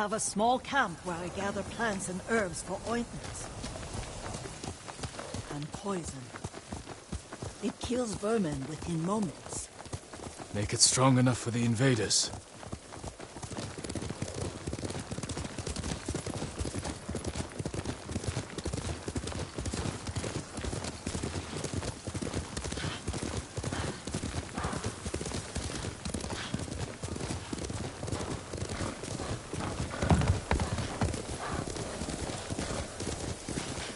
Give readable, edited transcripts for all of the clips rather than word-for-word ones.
have a small camp where I gather plants and herbs for ointments. And poison. It kills vermin within moments. Make it strong enough for the invaders.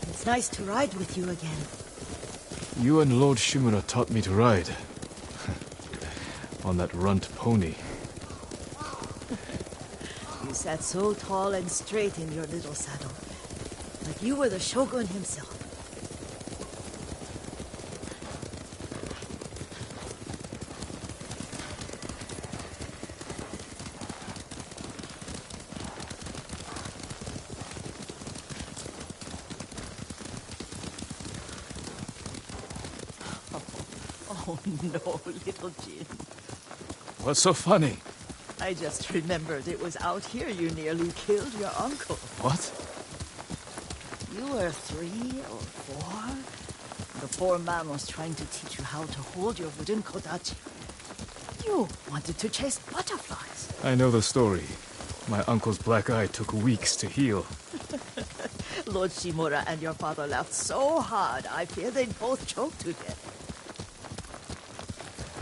It's nice to ride with you again. You and Lord Shimura taught me to ride. On that runt pony. You sat so tall and straight in your little saddle. Like you were the Shogun himself. Oh no, little Jin. What's so funny? I just remembered it was out here you nearly killed your uncle. What? You were 3 or 4? The poor man was trying to teach you how to hold your wooden kodachi. You wanted to chase butterflies. I know the story. My uncle's black eye took weeks to heal. Lord Shimura and your father laughed so hard, I fear they'd both choke to death.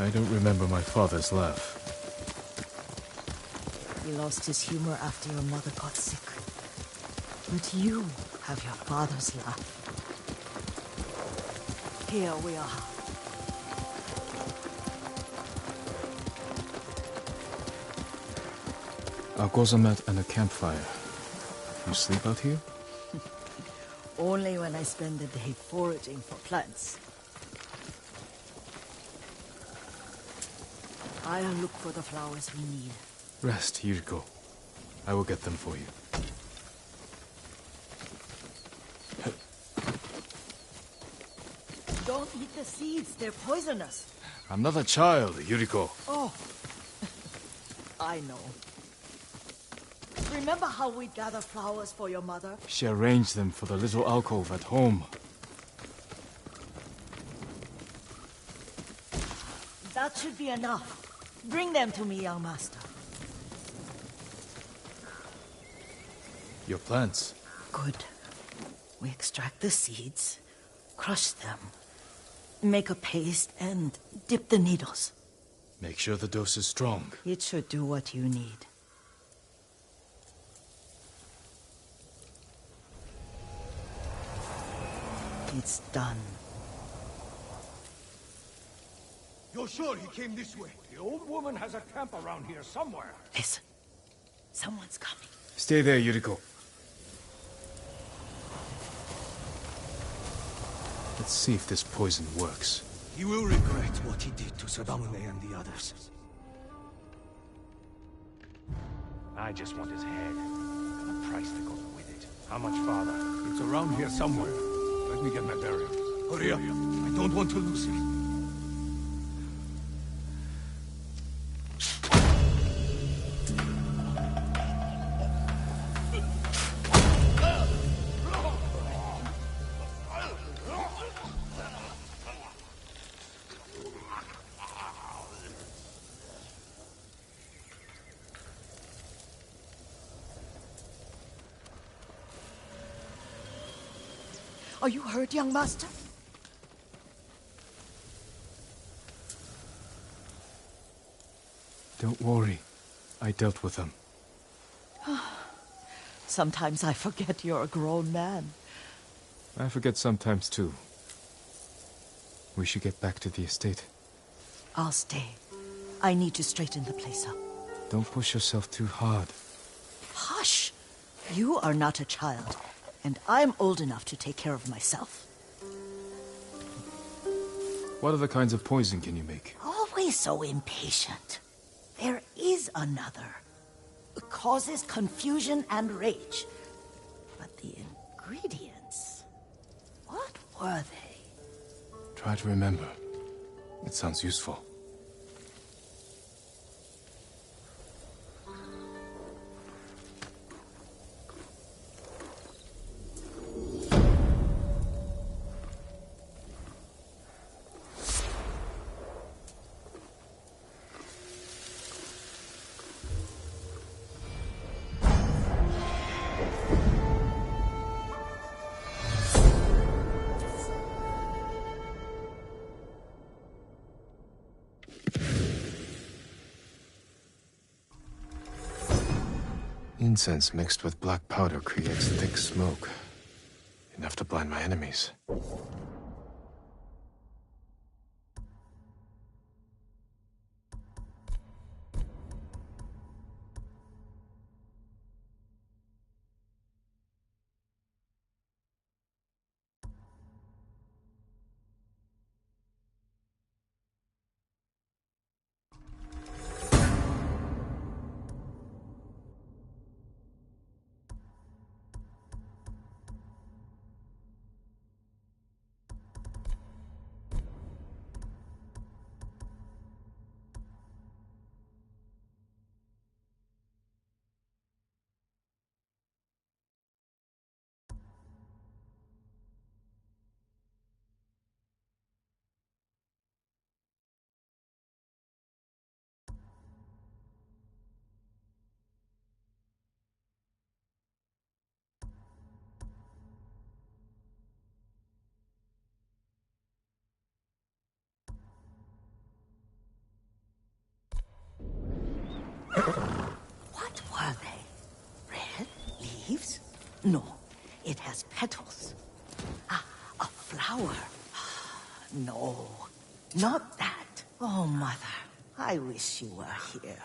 I don't remember my father's laugh. He lost his humor after your mother got sick. But you have your father's laugh. Here we are. A gozamat and a campfire. You sleep out here? Only when I spend the day foraging for plants. I'll look for the flowers we need. Rest, Yuriko. I will get them for you. Don't eat the seeds, they're poisonous. I'm not a child, Yuriko. Oh, I know. Remember how we'd gather flowers for your mother? She arranged them for the little alcove at home. That should be enough. Bring them to me, young master. Your plants. Good. We extract the seeds, crush them, make a paste, and dip the needles. Make sure the dose is strong. It should do what you need. It's done. You're sure he came this way? The old woman has a camp around here somewhere. Listen. Someone's coming. Stay there, Yuriko. Let's see if this poison works. He will regret what he did to Sadamune and the others. I just want his head, and the price that goes with it. How much farther? It's around here somewhere. Let me get my bearings. Hurry up. I don't want to lose it. Are you hurt, young master? Don't worry. I dealt with them. Sometimes I forget you're a grown man. I forget sometimes too. We should get back to the estate. I'll stay. I need to straighten the place up. Don't push yourself too hard. Hush! You are not a child, and I'm old enough to take care of myself. What other kinds of poison can you make? Always so impatient. There is another. It causes confusion and rage. But the ingredients... what were they? Try to remember. It sounds useful. Incense mixed with black powder creates thick smoke. Enough to blind my enemies. What were they? Red leaves? No, it has petals. Ah, a flower. No, not that. Oh, Mother, I wish you were here.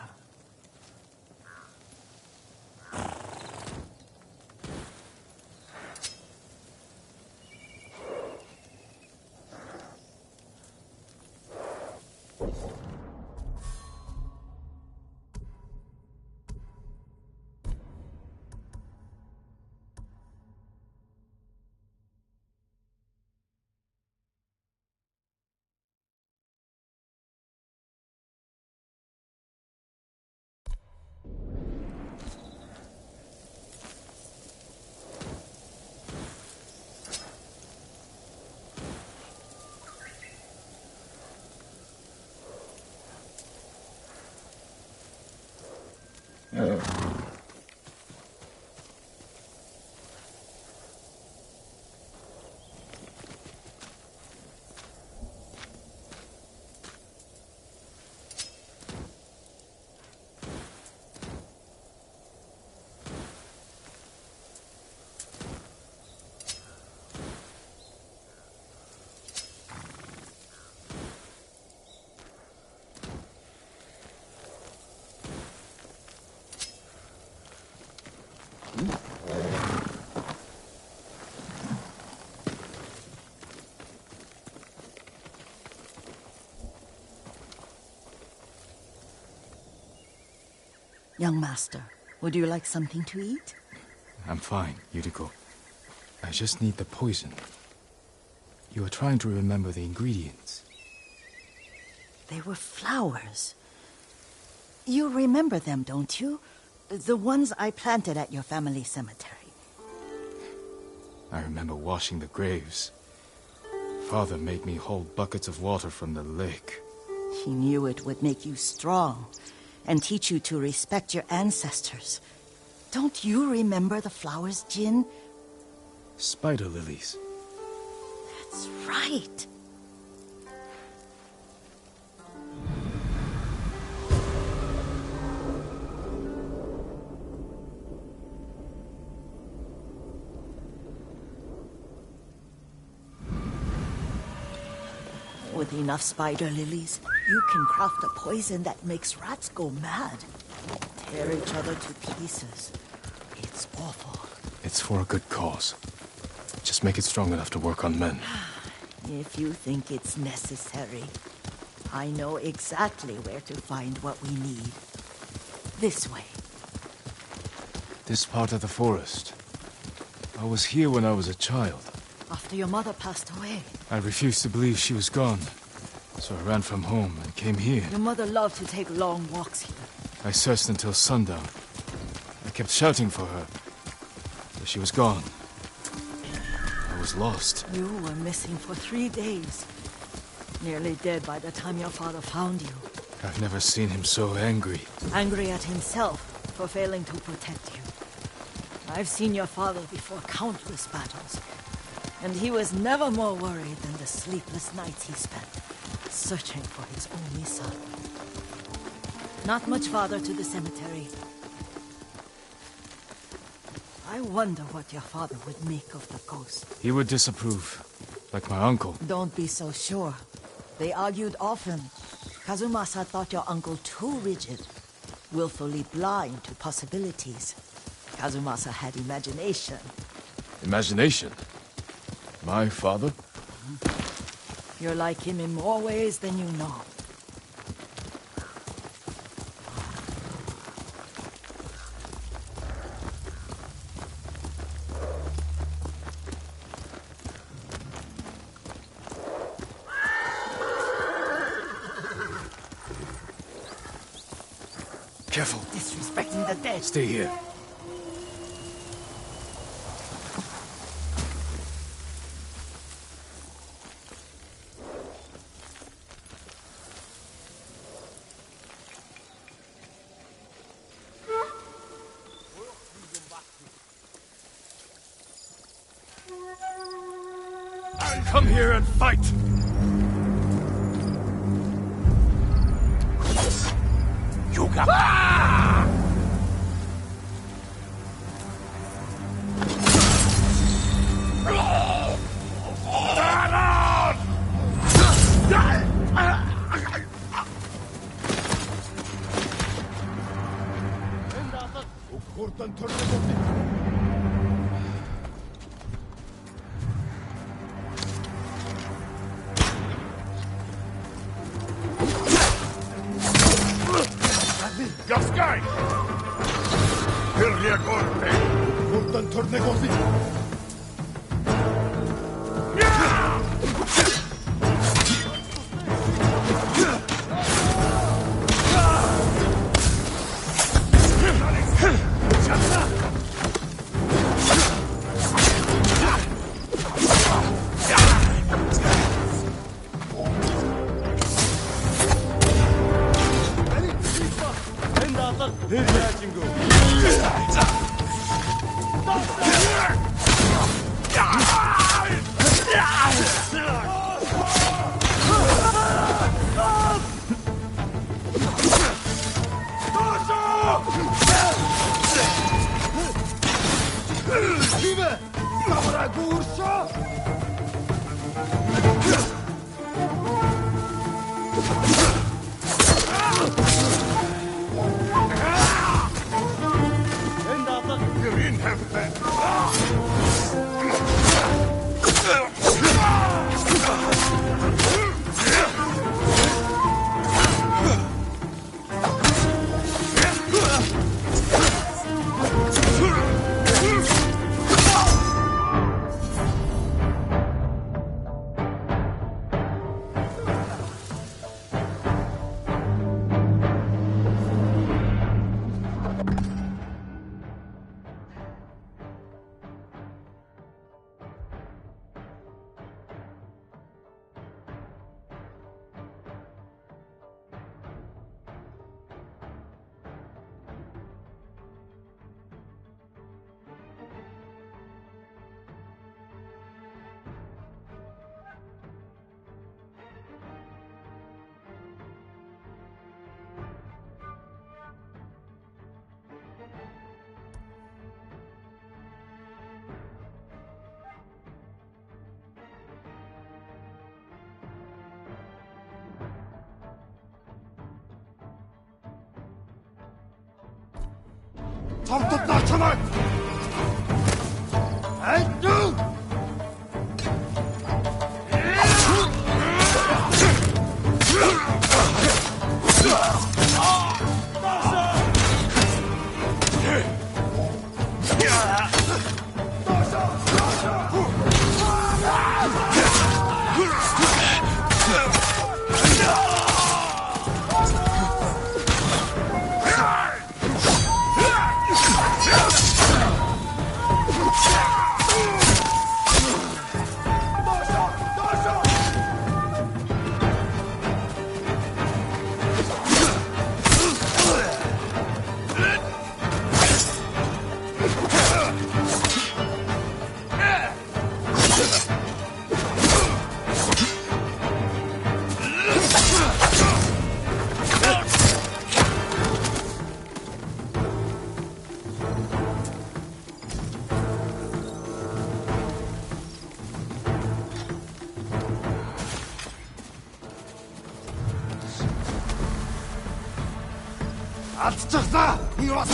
Young master, would you like something to eat? I'm fine, Yuriko. I just need the poison. You are trying to remember the ingredients. They were flowers. You remember them, don't you? The ones I planted at your family cemetery. I remember washing the graves. Father made me hold buckets of water from the lake. He knew it would make you strong and teach you to respect your ancestors. Don't you remember the flowers, Jin? Spider lilies. That's right. With enough spider lilies, you can craft a poison that makes rats go mad. Tear each other to pieces. It's awful. It's for a good cause. Just make it strong enough to work on men. If you think it's necessary, I know exactly where to find what we need. This way. This part of the forest. I was here when I was a child. After your mother passed away. I refused to believe she was gone. So I ran from home and came here. Your mother loved to take long walks here. I searched until sundown. I kept shouting for her. But she was gone. I was lost. You were missing for 3 days. Nearly dead by the time your father found you. I've never seen him so angry. Angry at himself for failing to protect you. I've seen your father before countless battles. And he was never more worried than the sleepless nights he spent searching for his only son. Not much farther to the cemetery. I wonder what your father would make of the ghost. He would disapprove, like my uncle. Don't be so sure. They argued often. Kazumasa thought your uncle too rigid, willfully blind to possibilities. Kazumasa had imagination. Imagination? My father? You're like him in more ways than you know. Careful. Disrespecting the dead. Stay here. I'll come here and fight! You got... Gaskai! Hirlia Gorte! Kurtan Tornegosi! Tamtod na siya! Ay, no! 알았다! 이리 와서!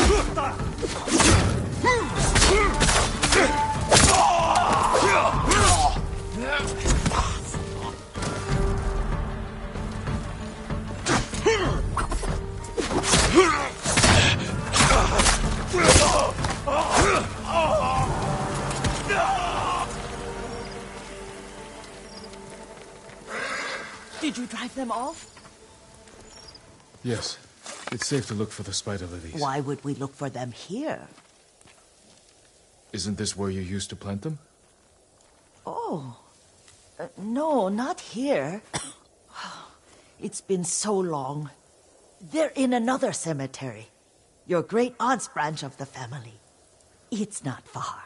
Did you drive them off? Yes. It's safe to look for the spider lilies. Why would we look for them here? Isn't this where you used to plant them? Oh. No, not here. It's been so long. They're in another cemetery. Your great-aunt's branch of the family. It's not far.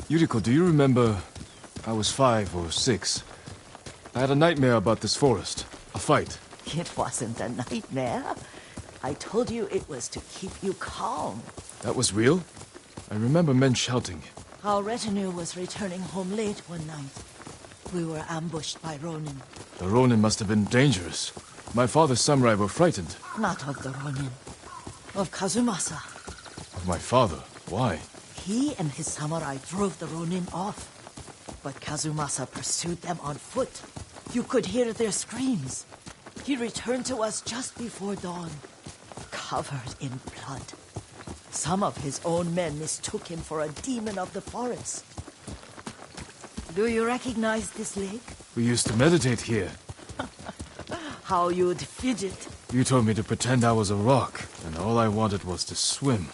Yuriko, do you remember... I was 5 or 6. I had a nightmare about this forest. A fight. It wasn't a nightmare. I told you it was to keep you calm. That was real? I remember men shouting. Our retinue was returning home late one night. We were ambushed by Ronin. The Ronin must have been dangerous. My father's samurai were frightened. Not of the Ronin. Of Kazumasa. Of my father? Why? He and his samurai drove the Ronin off. But Kazumasa pursued them on foot. You could hear their screams. He returned to us just before dawn, covered in blood. Some of his own men mistook him for a demon of the forest. Do you recognize this lake? We used to meditate here. How you'd fidget. You told me to pretend I was a rock, and all I wanted was to swim.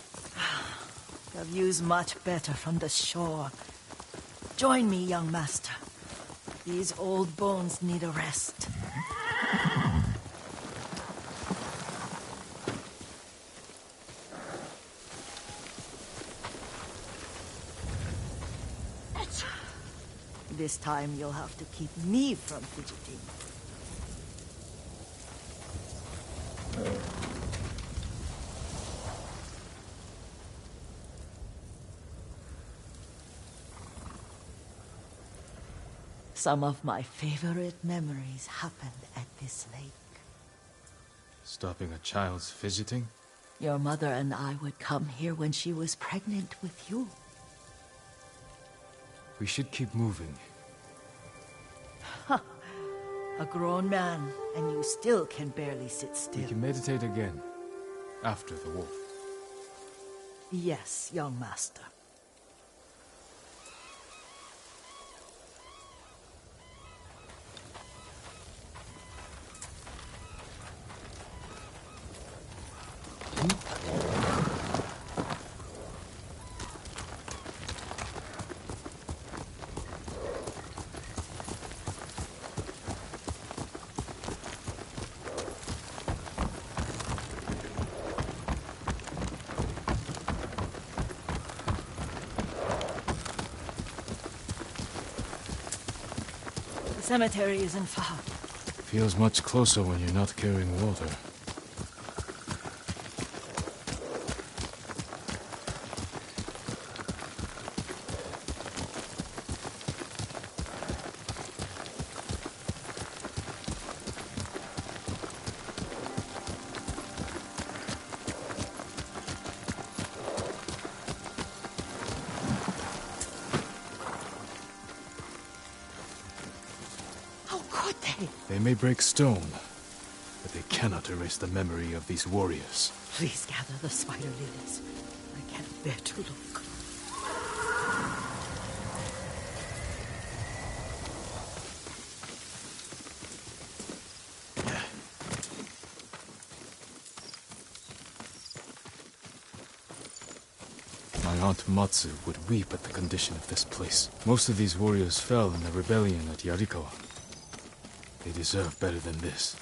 The view's much better from the shore. Join me, young master. These old bones need a rest. This time you'll have to keep me from fidgeting. Some of my favorite memories happened at this lake. Stopping a child's fidgeting? Your mother and I would come here when she was pregnant with you. We should keep moving. A grown man, and you still can barely sit still. We can meditate again, after the war. Yes, young master. The cemetery isn't far. Feels much closer when you're not carrying water. They may break stone, but they cannot erase the memory of these warriors. Please gather the spider lilies. I can't bear to look. My aunt Matsu would weep at the condition of this place. Most of these warriors fell in the rebellion at Yarikawa. They deserve better than this.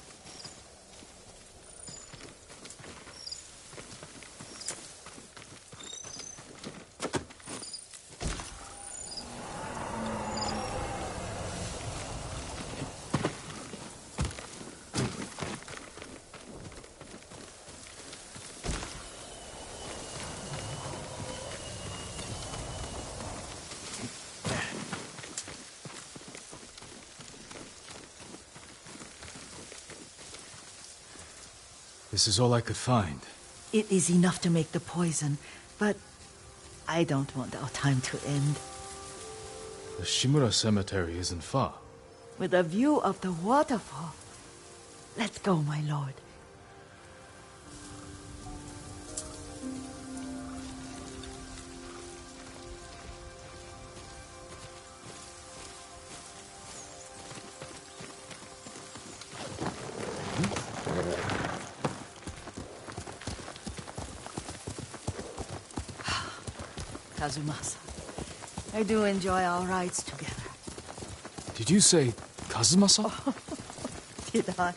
This is all I could find. It is enough to make the poison, but I don't want our time to end. The Shimura Cemetery isn't far. With a view of the waterfall. Let's go, my lord. Kazumasa, I do enjoy our rides together. Did you say Kazumasa? Did I?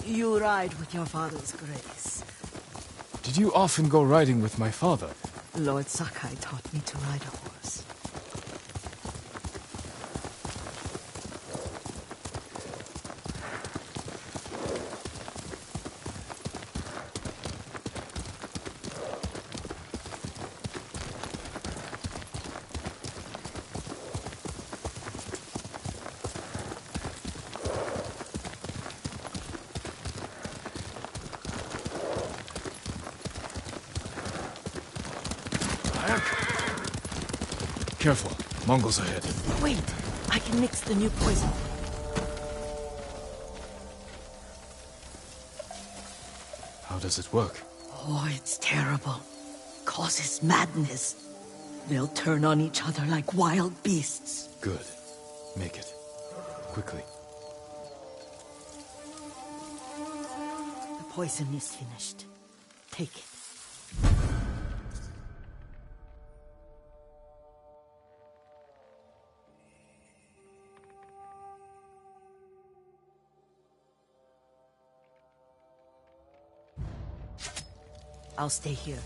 You ride with your father's grace. Did you often go riding with my father? Lord Sakai taught me to ride a horse. Careful. Mongols ahead. Wait, I can mix the new poison. How does it work? Oh, it's terrible. Causes madness. They'll turn on each other like wild beasts. Good. Make it. Quickly. The poison is finished. Take it. I'll stay here.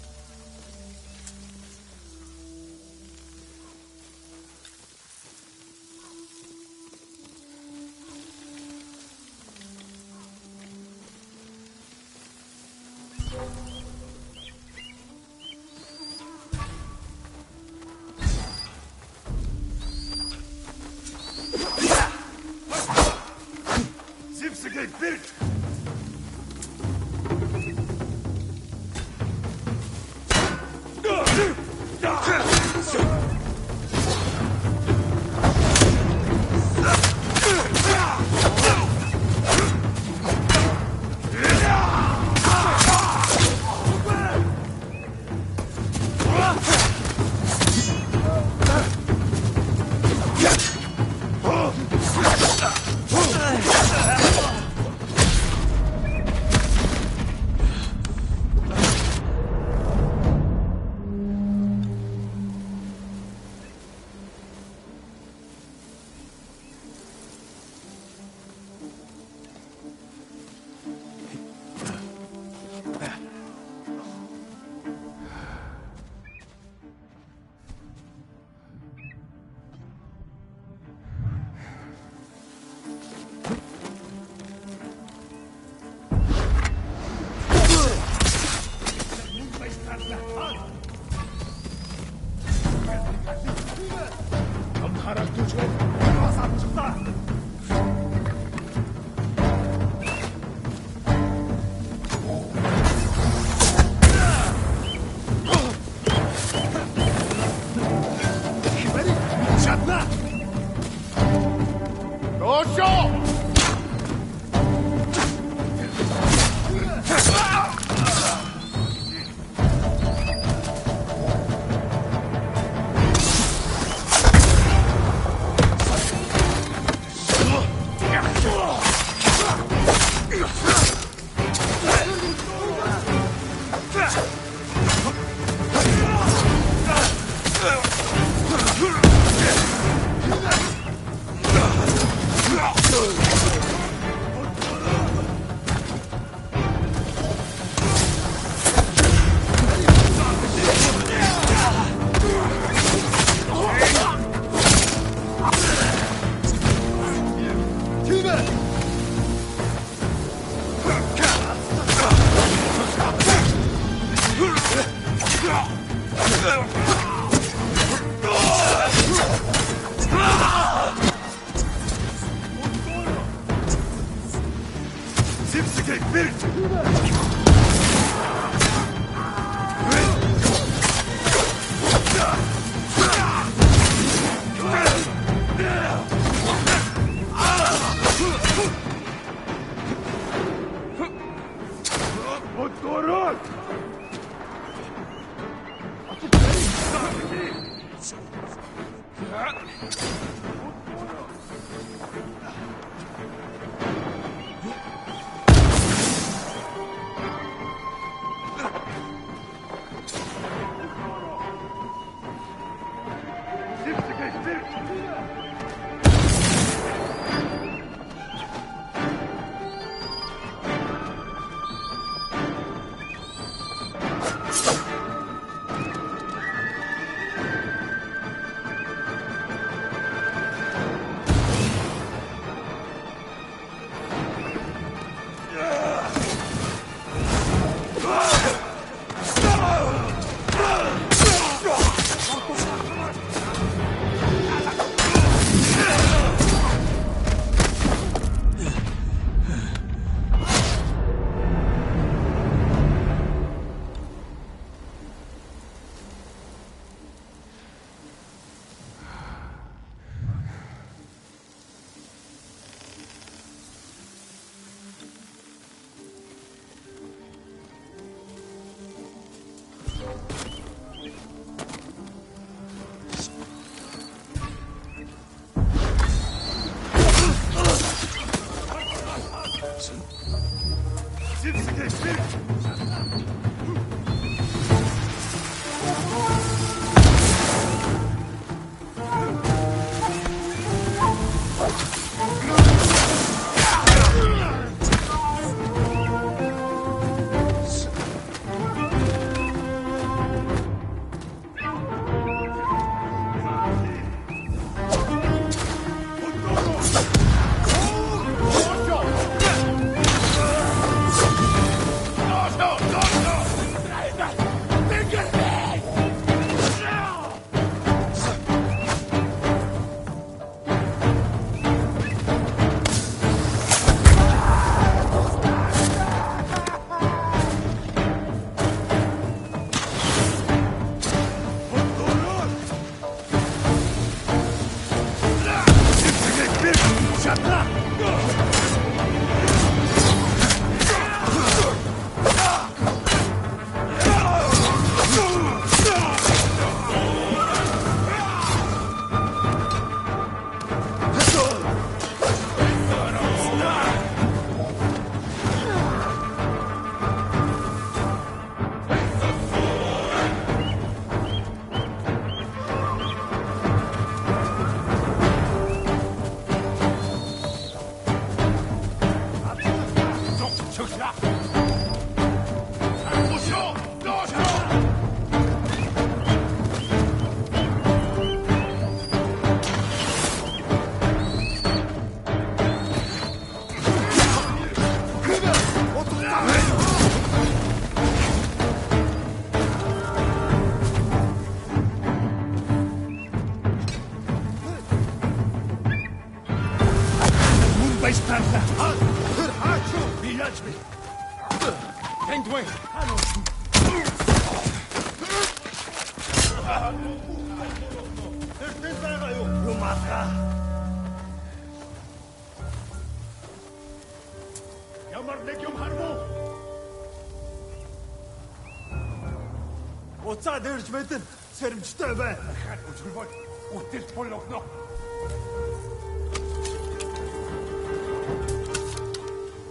Уцаа дэрж мэдэн сэрэмжтэй бай. Дахиад үзүүлбэл үтэл бол огно.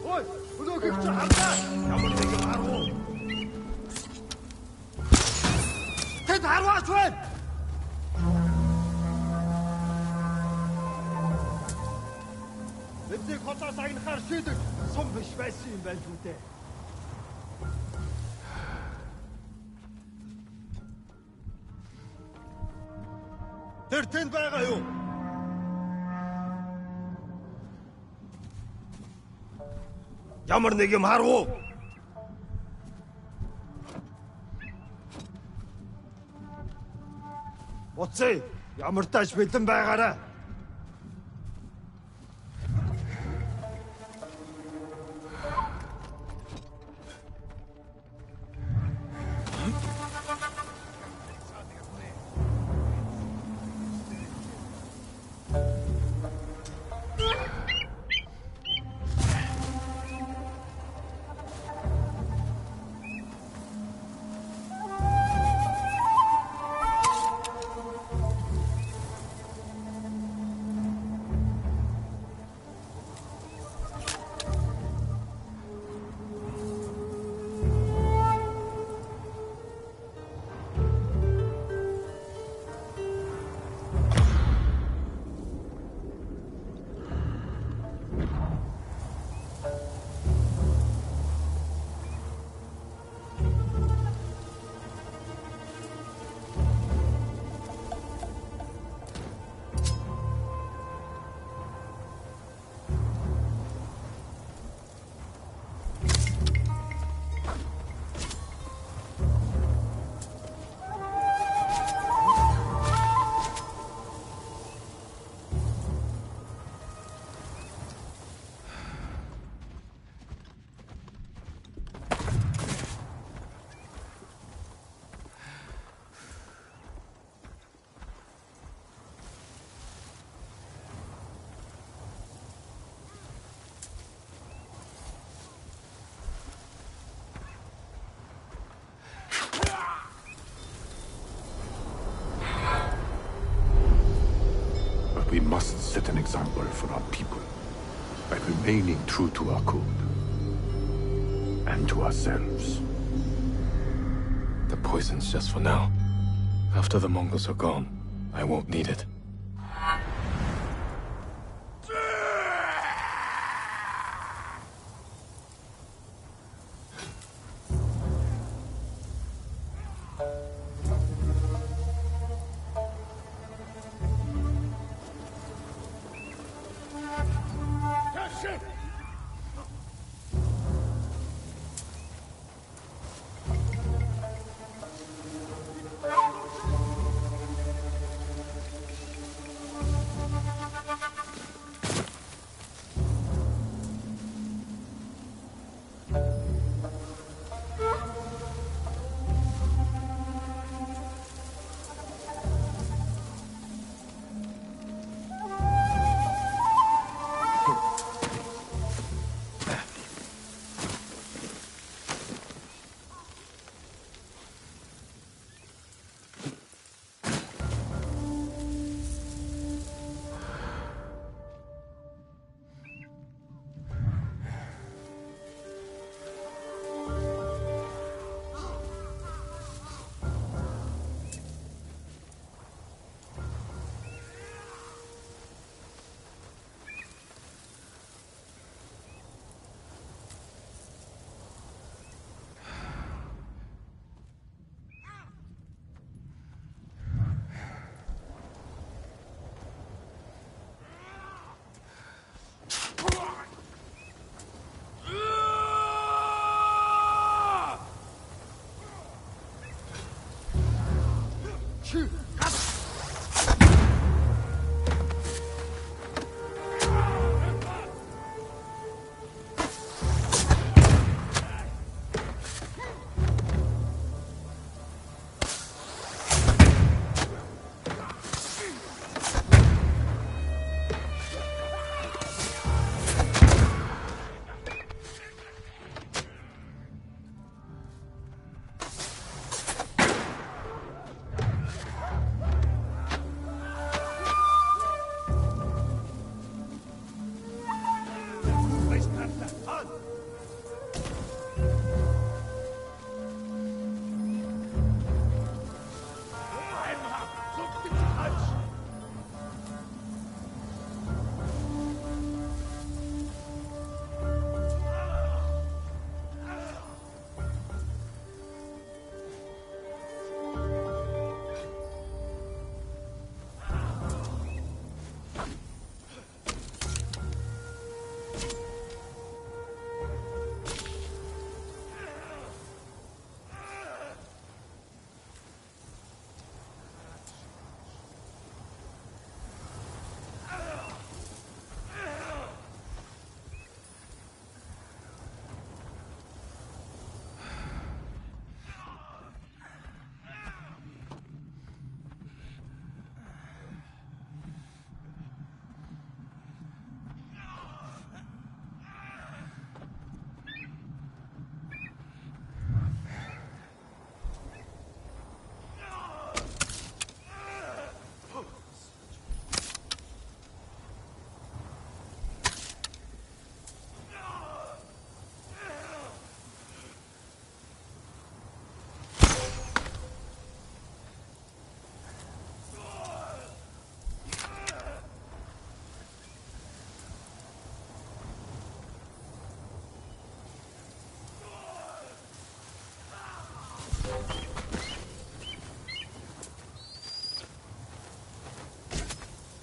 Ой, өнөөгч харлаа. Ямар нэг юм харуу. Тэд харваач байна. Бидний хотоос агнахаар шийдэж сум биш байсан юм байна шүү дээ. Тэр тэнд байгаа юу? Ямар нэг юм харуу. Уцаа, ямар тааш бэлэн байгаарай. We must set an example for our people by remaining true to our code and to ourselves. The poison's just for now. After the Mongols are gone, I won't need it.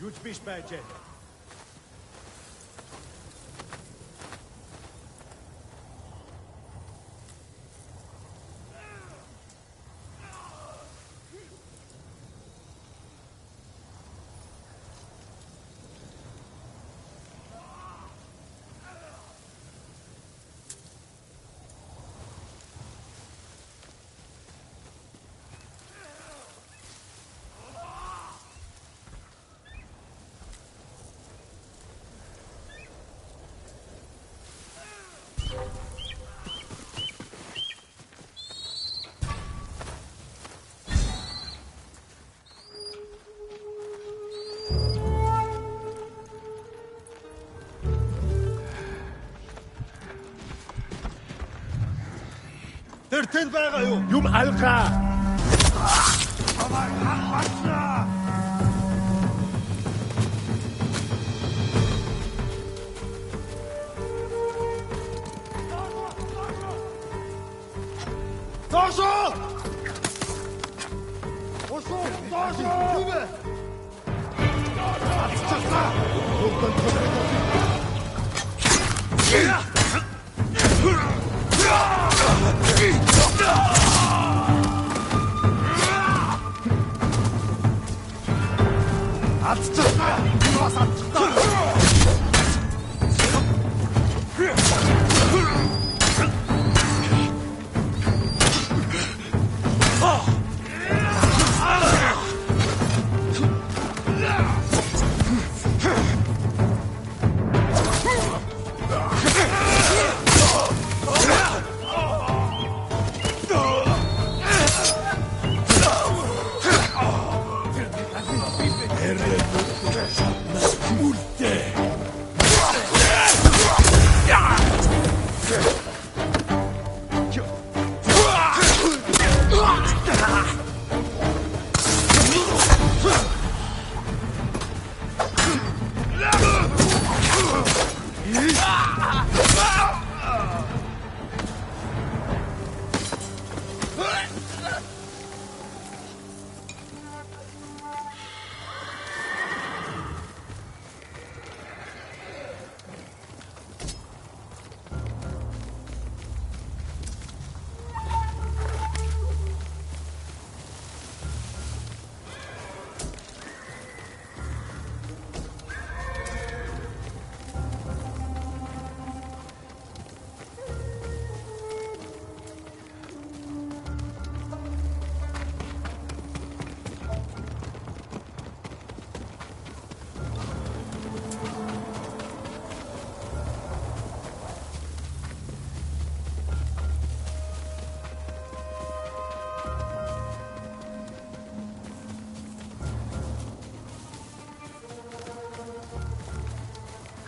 Güç biş bence. Тэртэн байгаа юу? Юм алгаа. Доошо! Доошо! Доошо! Юугэ? Часта! Юуган төлөв.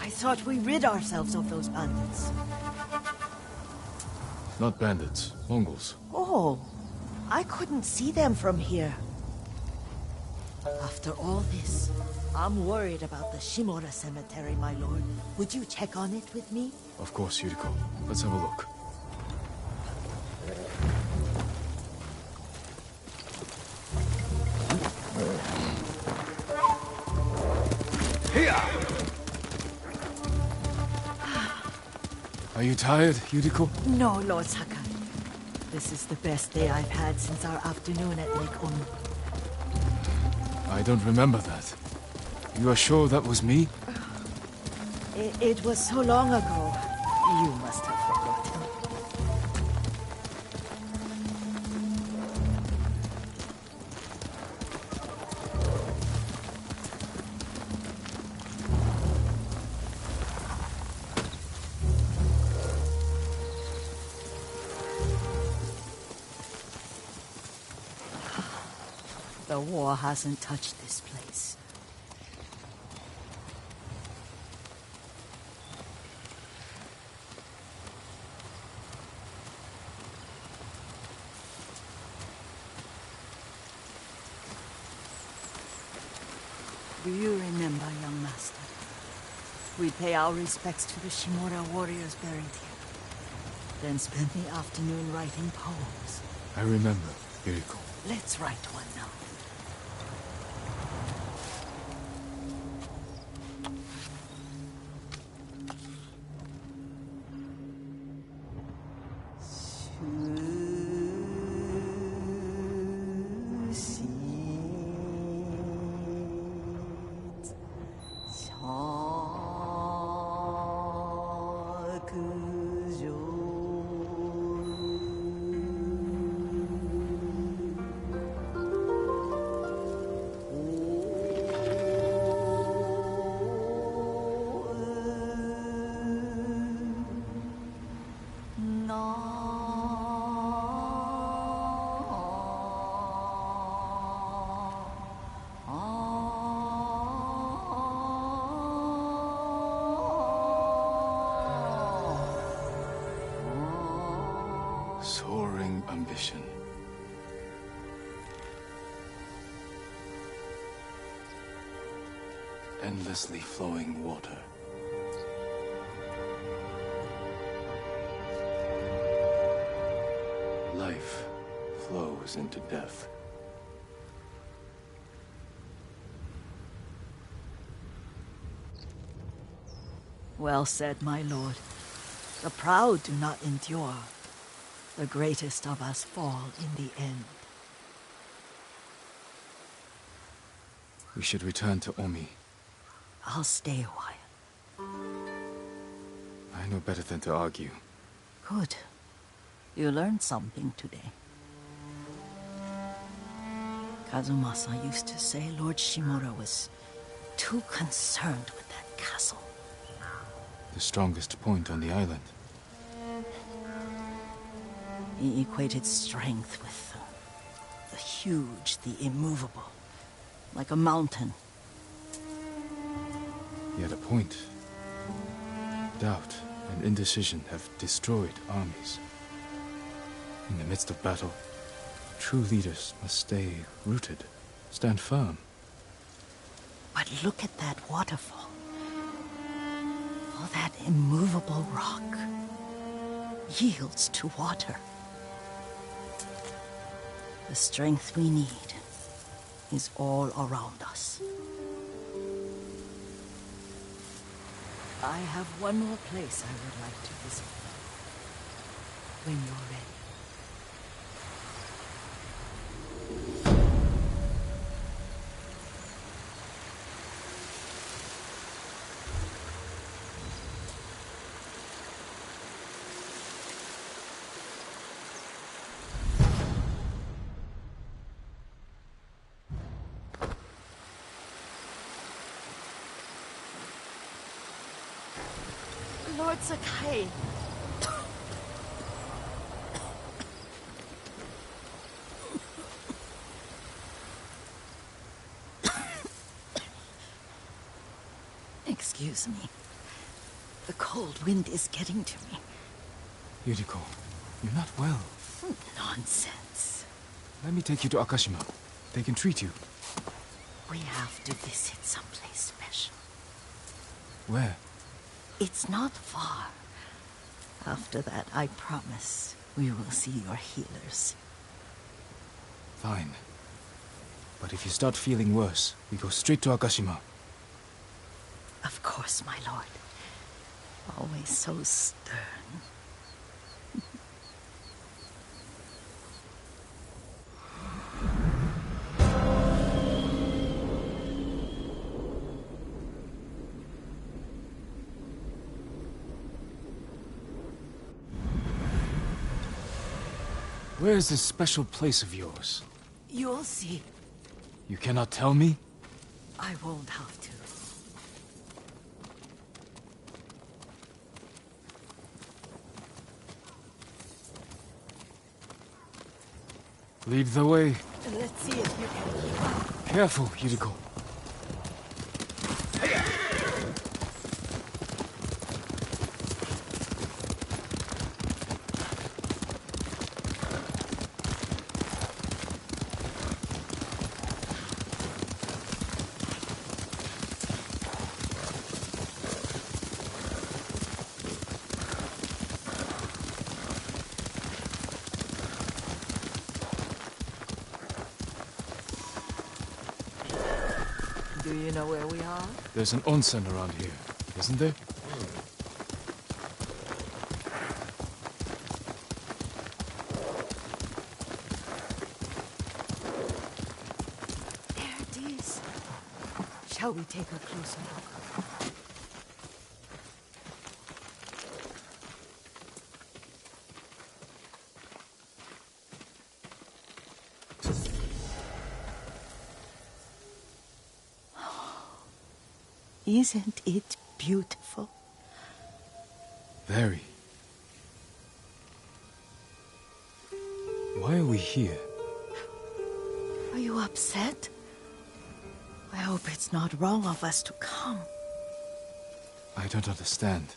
I thought we rid ourselves of those bandits. Not bandits, Mongols. Oh, I couldn't see them from here. After all this, I'm worried about the Shimura cemetery, my lord. Would you check on it with me? Of course, Yuriko. Let's have a look. Are you tired, Yuriko? No, Lord Sakai. This is the best day I've had since our afternoon at Lake Onu. I don't remember that. You are sure that was me? It was so long ago. You must have forgotten. The war hasn't touched this place. Do you remember, young master? We pay our respects to the Shimura warriors buried here. Then spend the afternoon writing poems. I remember, Yuriko. Let's write one now. ambition. Endlessly flowing water. Life flows into death. Well said, my lord. The proud do not endure. The greatest of us fall in the end. We should return to Omi. I'll stay a while. I know better than to argue. Good. You learned something today. Kazumasa used to say Lord Shimura was too concerned with that castle. The strongest point on the island. He equated strength with the huge, the immovable. Like a mountain. He had a point. Doubt and indecision have destroyed armies. In the midst of battle, true leaders must stay rooted, stand firm. But look at that waterfall. All that immovable rock yields to water. The strength we need is all around us. I have one more place I would like to visit. When you're ready. Lord Sakai. Excuse me. The cold wind is getting to me. Yuriko, you're not well. Nonsense. Let me take you to Akashima. They can treat you. We have to visit someplace special. Where? It's not far. After that, I promise, we will see your healers. Fine. But if you start feeling worse, we go straight to Akashima. Of course, my lord. Always so stern. Where is this special place of yours? You'll see. You cannot tell me? I won't have to. Lead the way. Let's see if you can keep up. Careful, Yuriko. Do you know where we are? There's an onsen around here, isn't there? There it is. Shall we take a closer look? Isn't it beautiful? Very. Why are we here? Are you upset? I hope it's not wrong of us to come. I don't understand.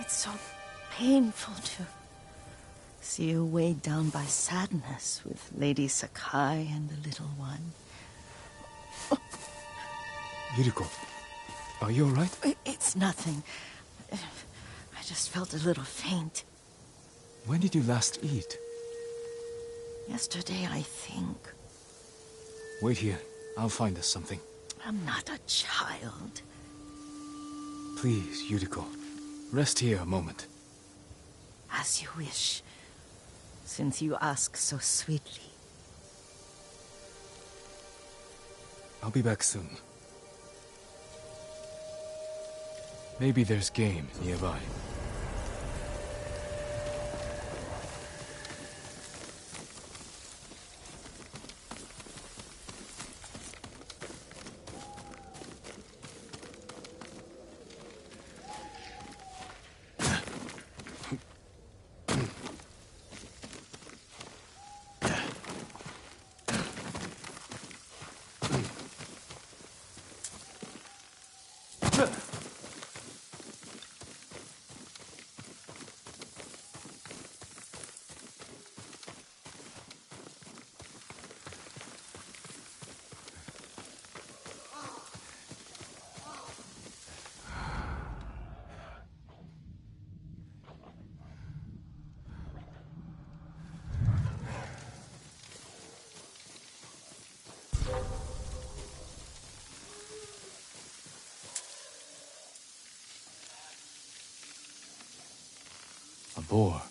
It's so painful to see you weighed down by sadness with Lady Sakai and the little one. Yuriko, are you alright? It's nothing. I just felt a little faint. When did you last eat? Yesterday, I think. Wait here. I'll find us something. I'm not a child. Please, Yuriko. Rest here a moment. As you wish, since you ask so sweetly. I'll be back soon. Maybe there's game nearby. A boar.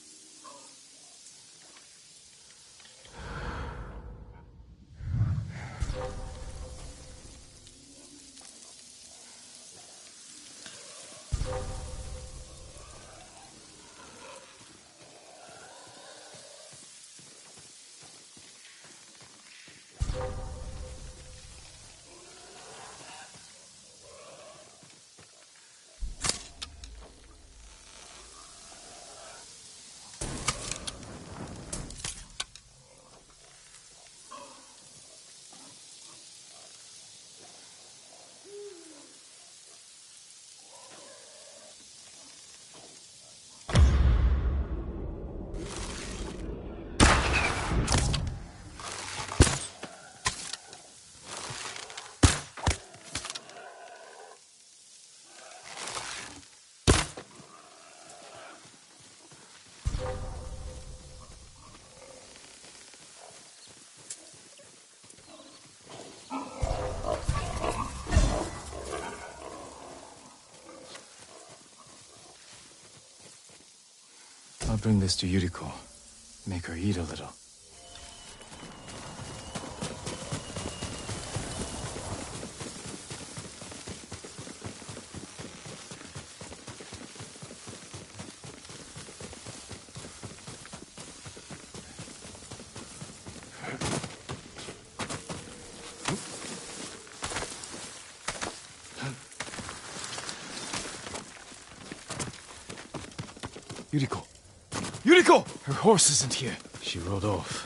I'll bring this to Yuriko. Make her eat a little. Yuriko! Yuriko! Her horse isn't here. She rode off.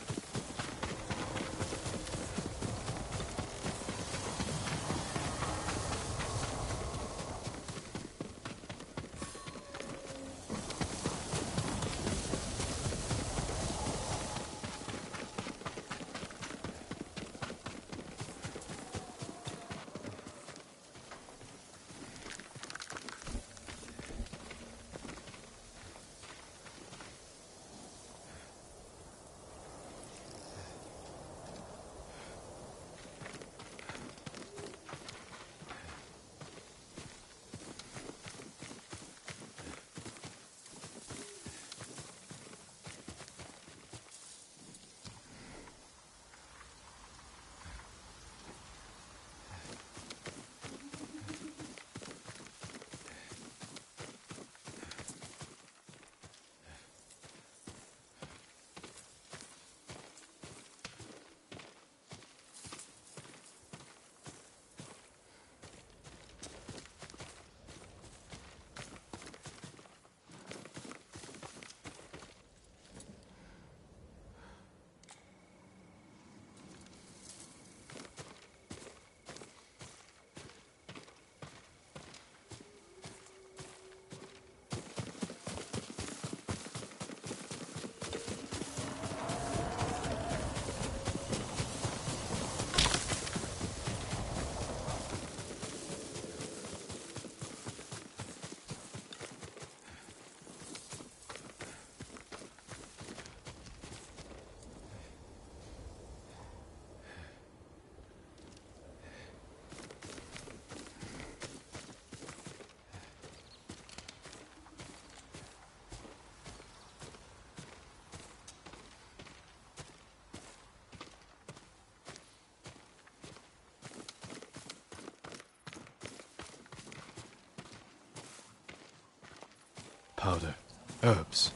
powder, herbs.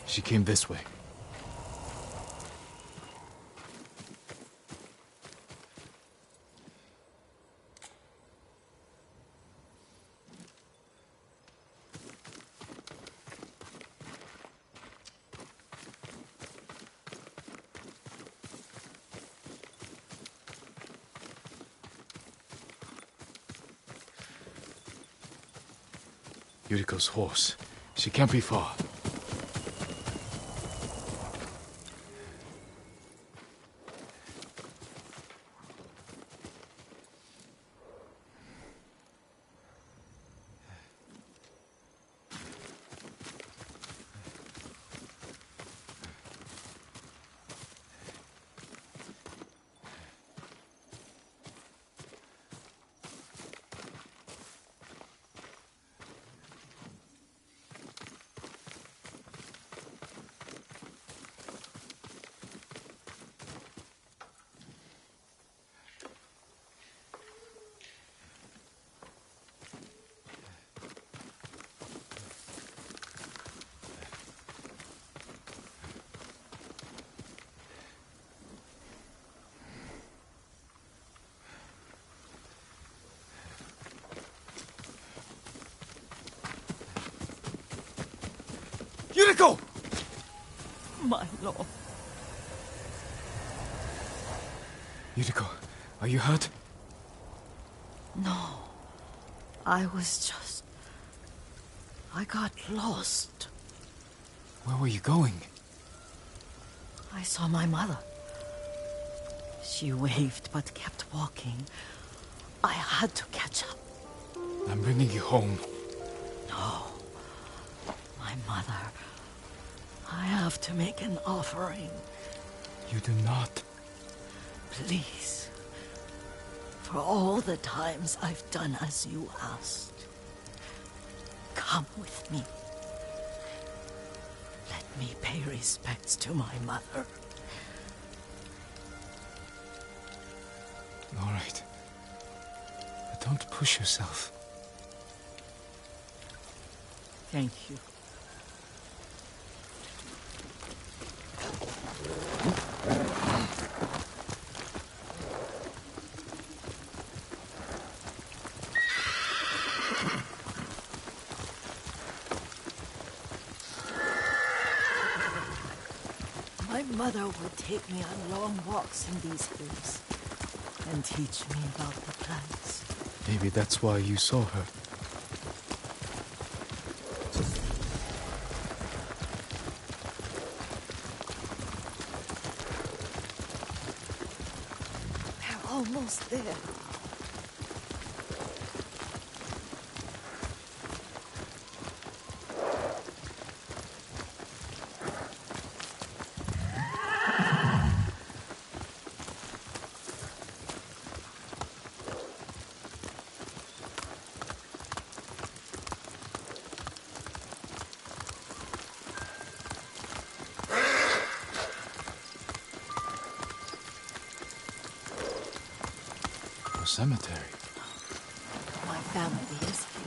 She came this way. Yuriko's horse. She can't be far. Yuriko! My lord. Yuriko, are you hurt? No. I got lost. Where were you going? I saw my mother. She waved but kept walking. I had to catch up. I'm bringing you home. No. My mother. I have to make an offering. You do not. Please. For all the times I've done as you asked. Come with me. Let me pay respects to my mother. All right. But don't push yourself. Thank you. My mother would take me on long walks in these hills and teach me about the plants. Maybe that's why you saw her. We're almost there. A cemetery. My family is here.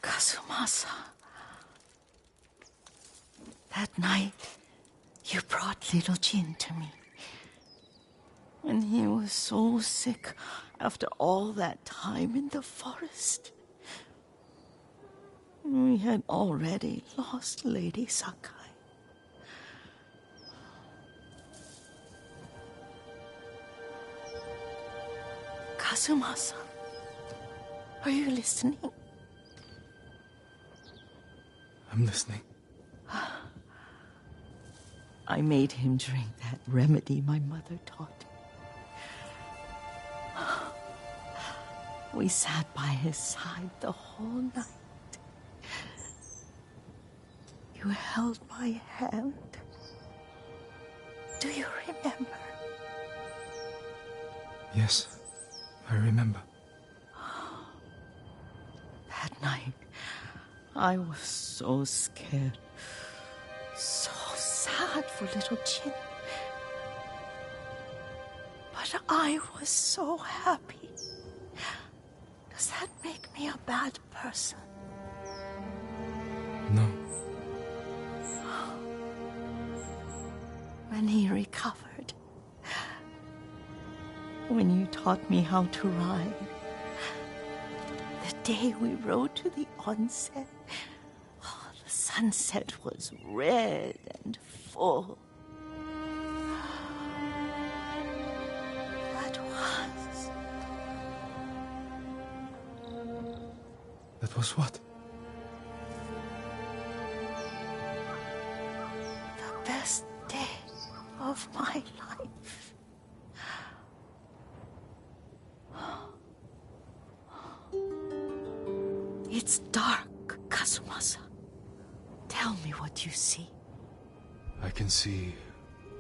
Kazumasa. That night, you brought little Jin to me. When he was so sick after all that time in the forest. We had already lost Lady Sakai. Kazumasa, are you listening? I'm listening. I made him drink that remedy my mother taught me. We sat by his side the whole night. You held my hand. Do you remember? Yes, I remember. That night, I was so scared. So sad for little Jin. But I was so happy. Does that make me a bad person? No. When he recovered, when you taught me how to ride, the day we rode to the onsen, the sunset was red and full. That was what? The best day of my life. It's dark, Kazumasa. Tell me what you see. I can see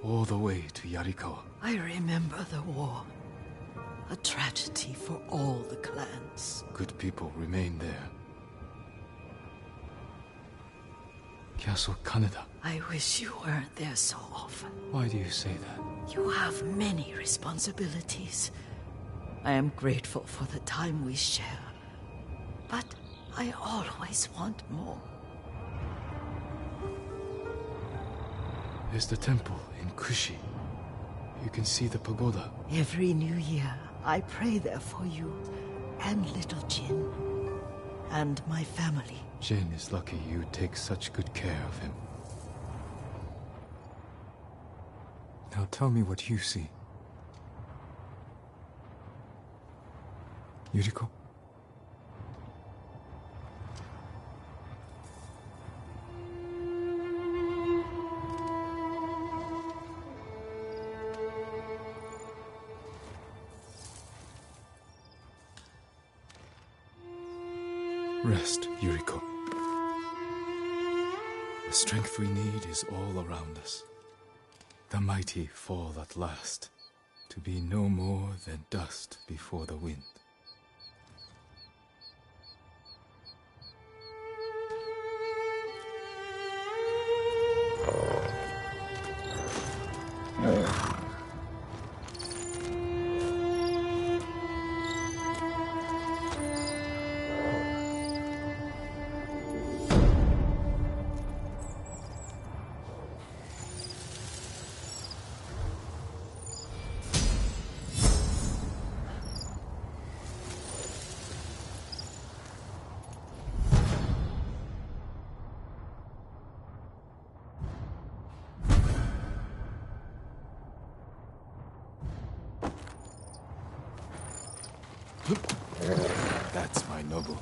all the way to Yarikawa. I remember the war. A tragedy for all the clans. Good people remain there. Castle Kaneda. I wish you weren't there so often. Why do you say that? You have many responsibilities. I am grateful for the time we share. But I always want more. There's the temple in Kushi. You can see the pagoda. Every new year, I pray there for you and little Jin and my family. Jin is lucky you take such good care of him. Now tell me what you see. Yuriko? Rest, Yuriko. The strength we need is all around us. The mighty fall at last, to be no more than dust before the wind. That's my noble.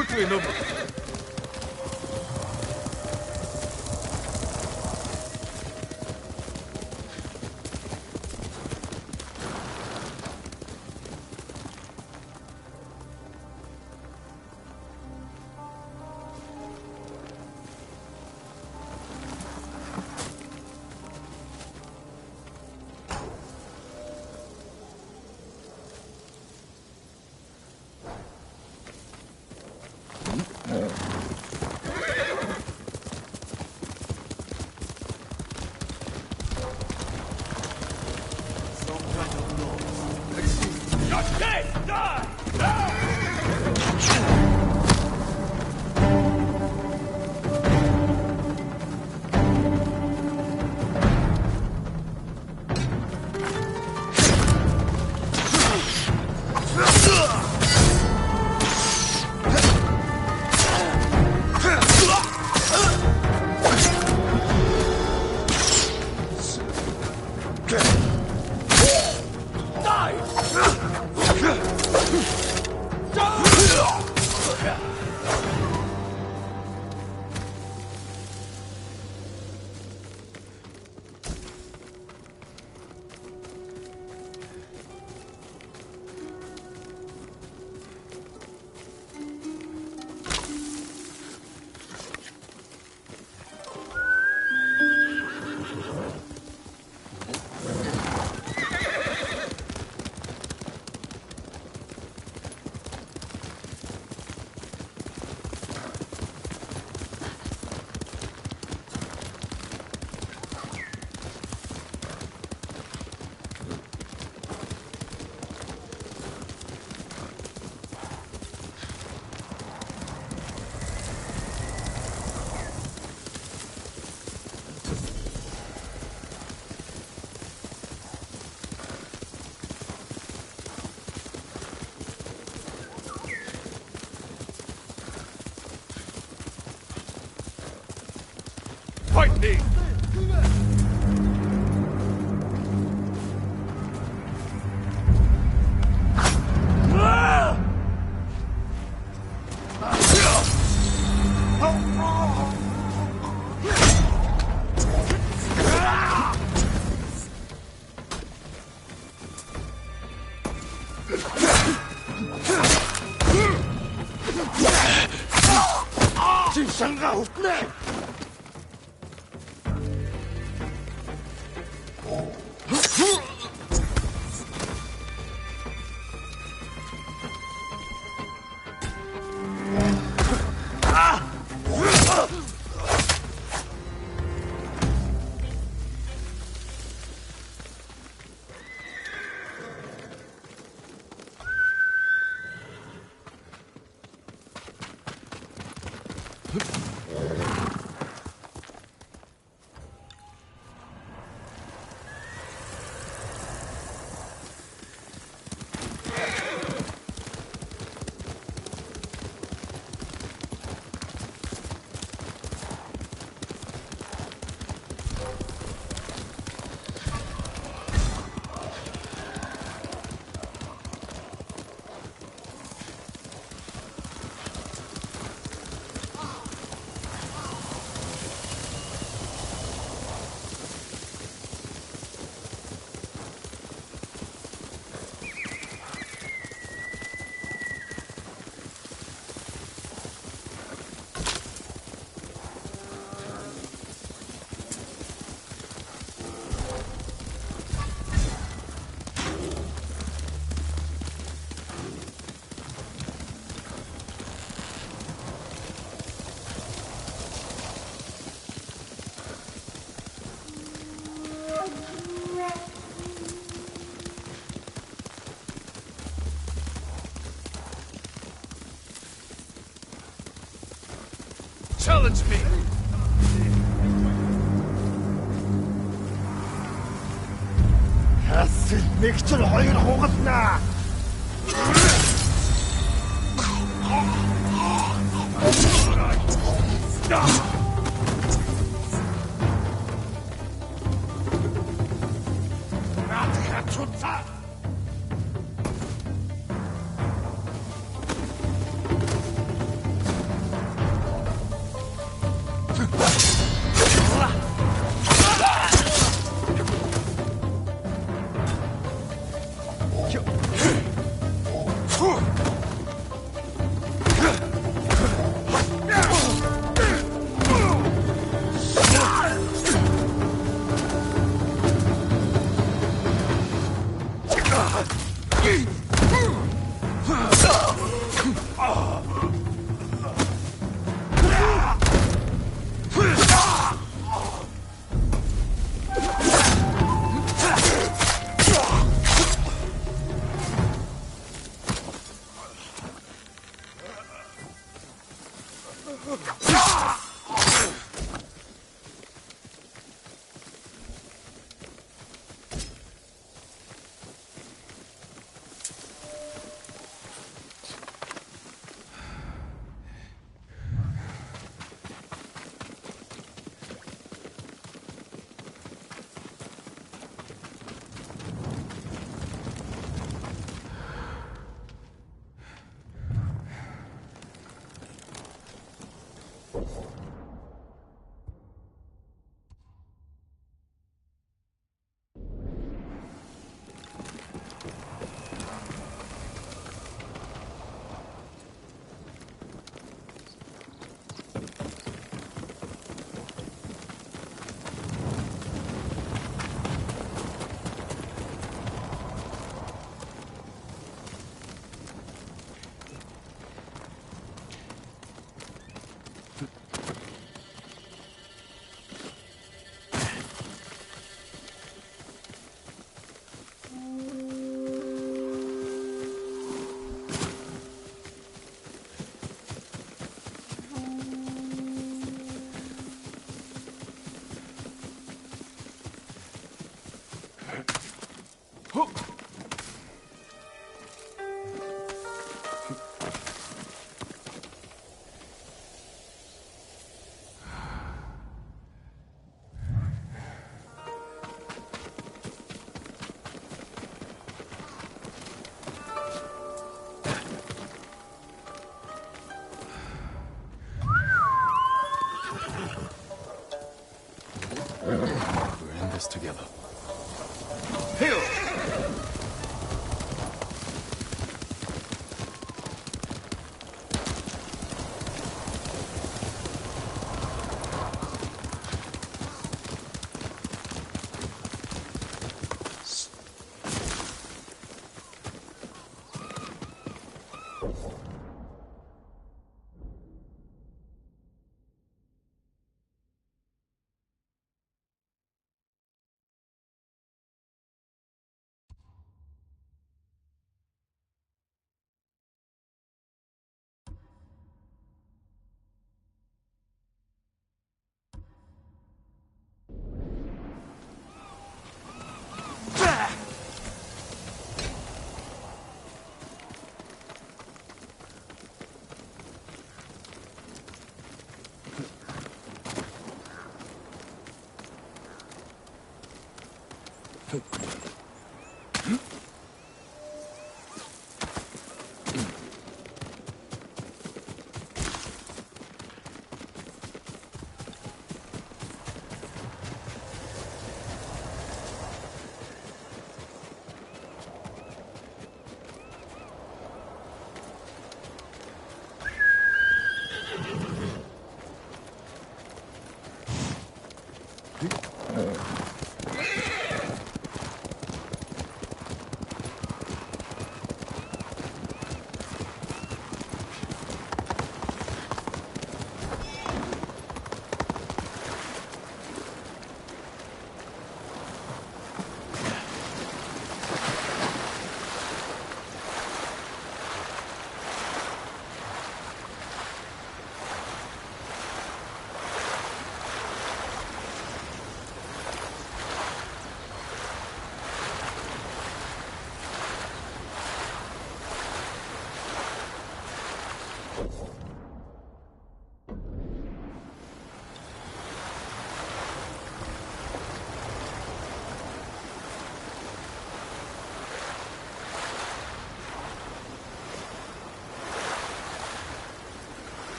Quickly, Nobu! Fight me! 진상가 없네! challenge me! Хасэл мэгчл хоёр хугалнаа! Наадхаа цуцаа! We're in this together.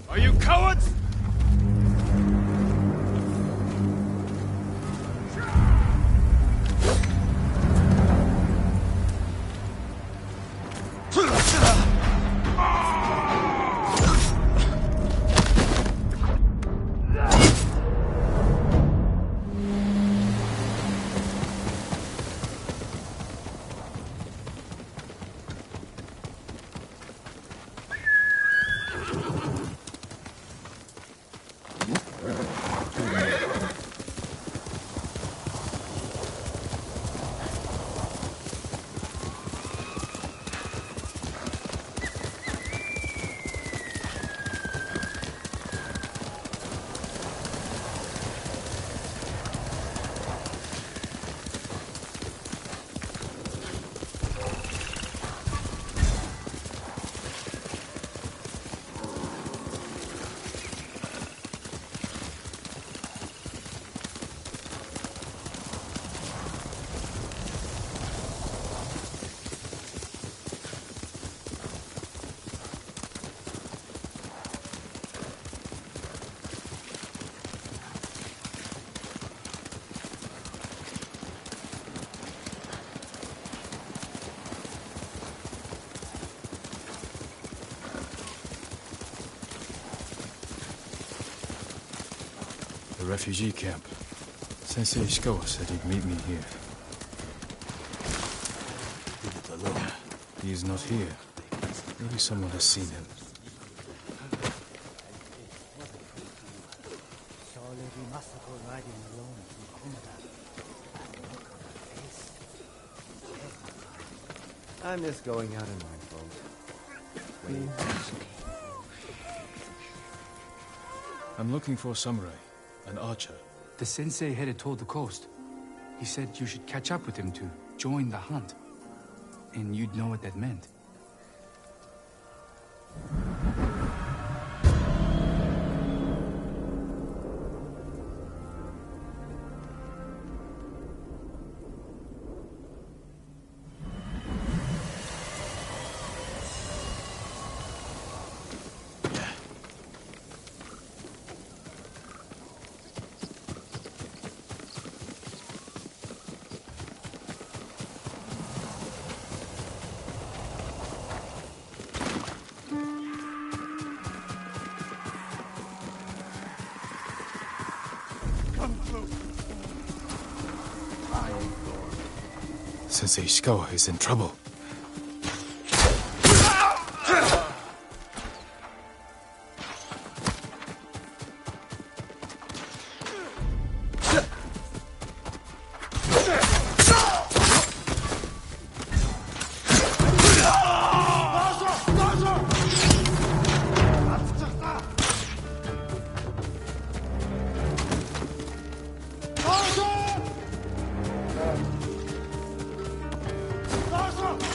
Are you cowards? The refugee camp. Sensei Ishikawa said he'd meet me here. He is not here. Maybe someone has seen him. I miss going out in my boat. I'm looking for a samurai, an archer. The sensei headed toward the coast. He said you should catch up with him to join the hunt. And you'd know what that meant. Sensei Ishikawa is in trouble. 나와서!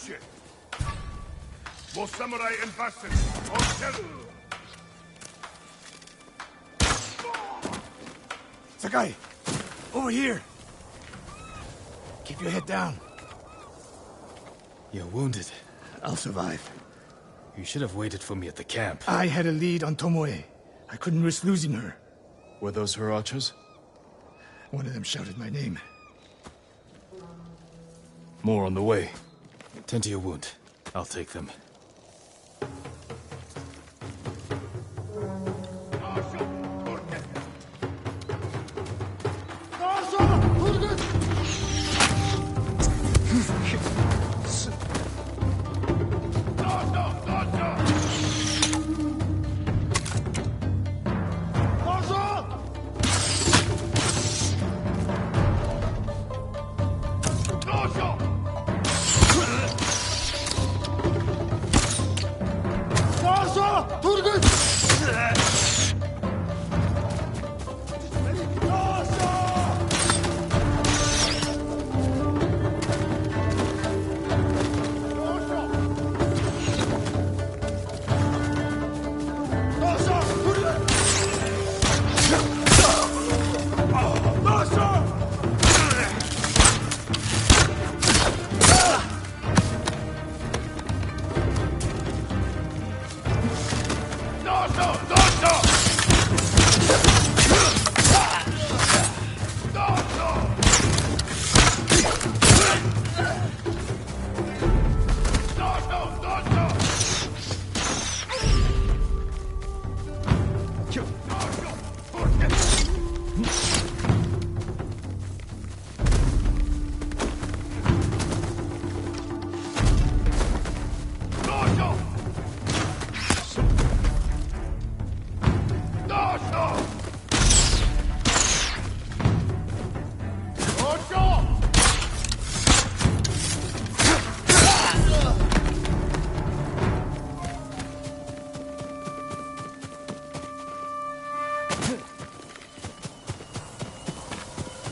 Bullshit! More samurai and bastards! On Sakai! Over here! Keep your head down. You're wounded. I'll survive. You should have waited for me at the camp. I had a lead on Tomoe. I couldn't risk losing her. Were those her archers? One of them shouted my name. More on the way. Tend to your wound. I'll take them.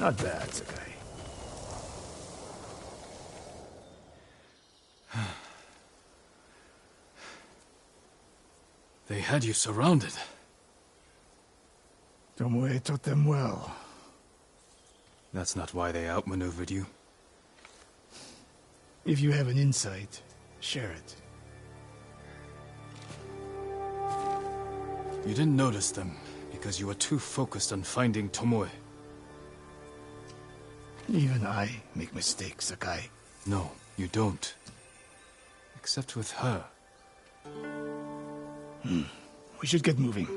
Not bad, Sakai. They had you surrounded. Tomoe taught them well. That's not why they outmaneuvered you. If you have an insight, share it. You didn't notice them because you were too focused on finding Tomoe. Even I make mistakes, Sakai. No, you don't. Except with her. We should get moving.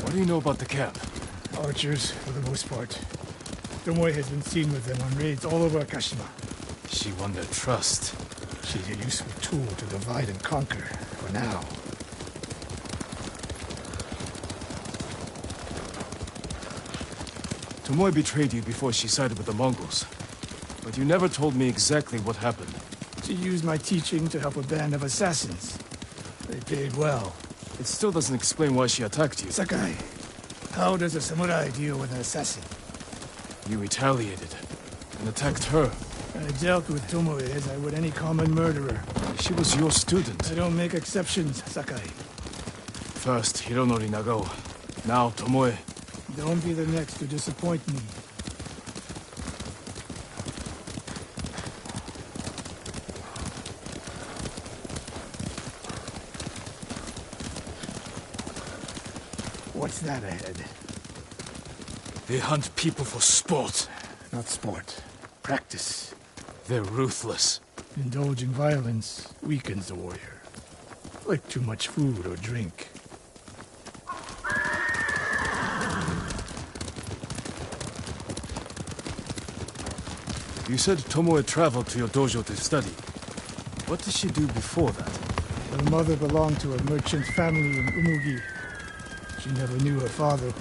What do you know about the camp? Archers, for the most part. Tomoe has been seen with them on raids all over Kashima. She won their trust. She's a useful tool to divide and conquer, for now. Tomoe betrayed you before she sided with the Mongols. But you never told me exactly what happened. She used my teaching to help a band of assassins. They paid well. It still doesn't explain why she attacked you. Sakai, how does a samurai deal with an assassin? You retaliated and attacked her. I dealt with Tomoe as I would any common murderer. She was your student. I don't make exceptions, Sakai. First Hironori Nagao, now Tomoe. Don't be the next to disappoint me. What's that ahead? They hunt people for sport. Not sport. Practice. They're ruthless. Indulging violence weakens the warrior. Like too much food or drink. You said Tomoe traveled to your dojo to study. What did she do before that? Her mother belonged to a merchant family in Umugi. She never knew her father.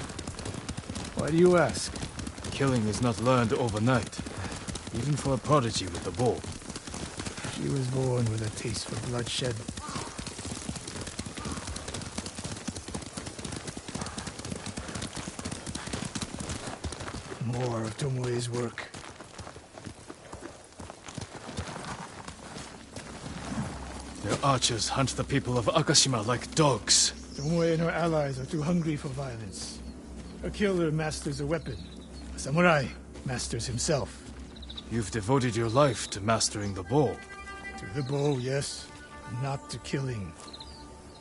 Why do you ask? Killing is not learned overnight. Even for a prodigy with the bow. She was born with a taste for bloodshed. of Tomoe's work. Their archers hunt the people of Akashima like dogs. Tomoe and her allies are too hungry for violence. A killer masters a weapon. A samurai masters himself. You've devoted your life to mastering the bow. To the bow, yes. Not to killing.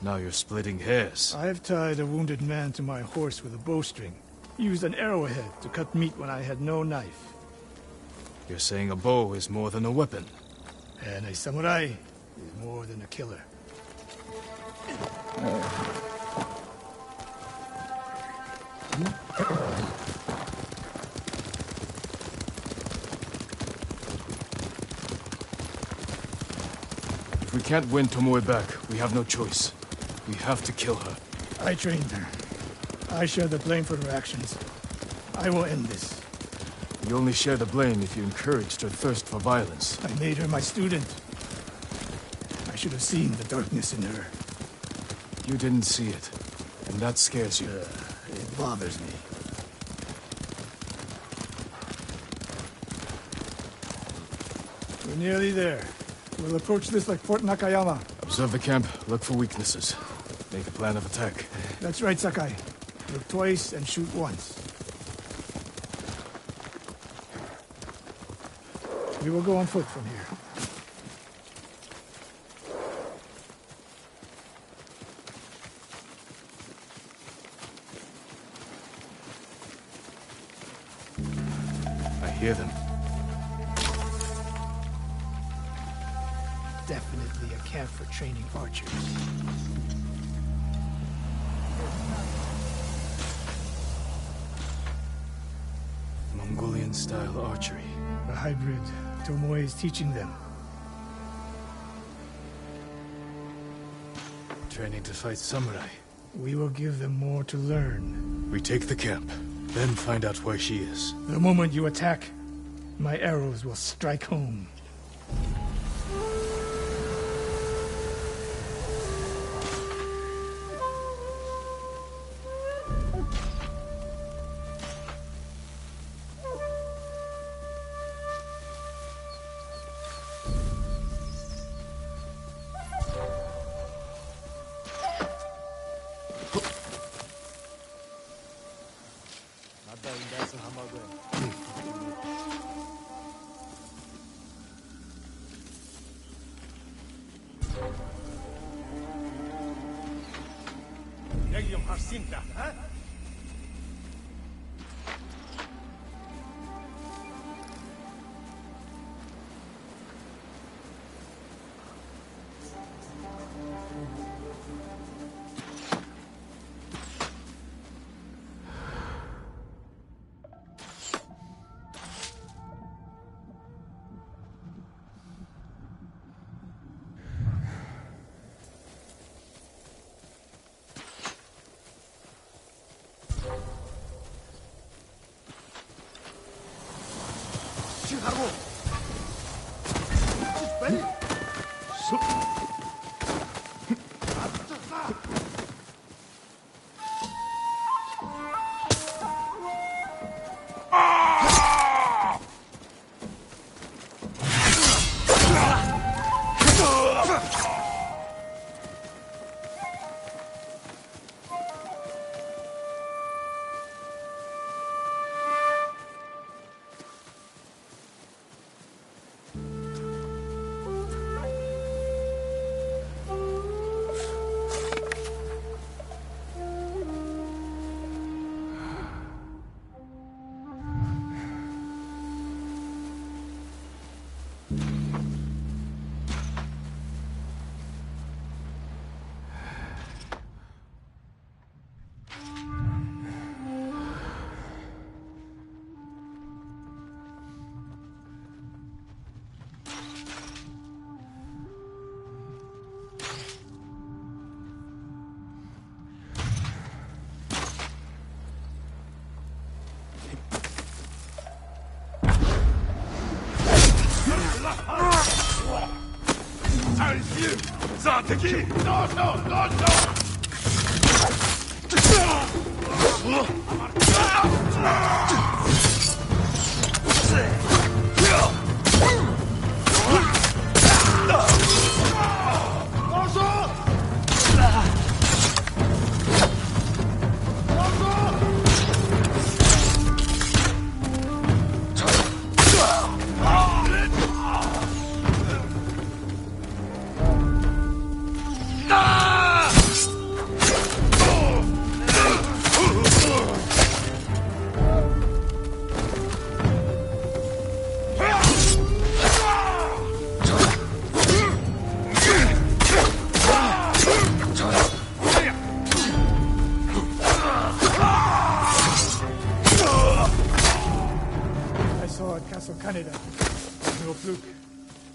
Now you're splitting hairs. I've tied a wounded man to my horse with a bowstring. Used an arrowhead to cut meat when I had no knife. You're saying a bow is more than a weapon. And a samurai is more than a killer. If we can't win Tomoe back, we have no choice. We have to kill her. I trained her. I share the blame for her actions. I will end this. You only share the blame if you encouraged her thirst for violence. I made her my student. I should have seen the darkness in her. You didn't see it, and that scares you. It bothers me. We're nearly there. We'll approach this like Fort Nakayama. Observe the camp, look for weaknesses. Make a plan of attack. That's right, Sakai. Look twice and shoot once. We will go on foot from here. I hear them. Definitely a camp for training archers. Mongolian-style archery. A hybrid. Tomoe is teaching them. Training to fight samurai. We will give them more to learn. We take the camp, then find out where she is. The moment you attack, my arrows will strike home.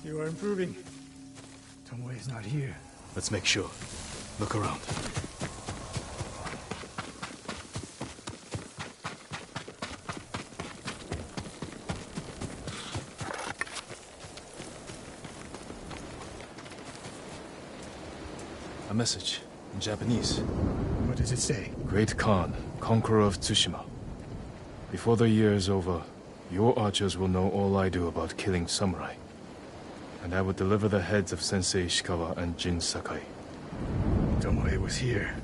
You are improving. Tomoe is not here. Let's make sure. Look around. A message in Japanese. What does it say? Great Khan, conqueror of Tsushima. Before the year is over, your archers will know all I do about killing samurai. And I will deliver the heads of Sensei Ishikawa and Jin Sakai. Tomoe was here.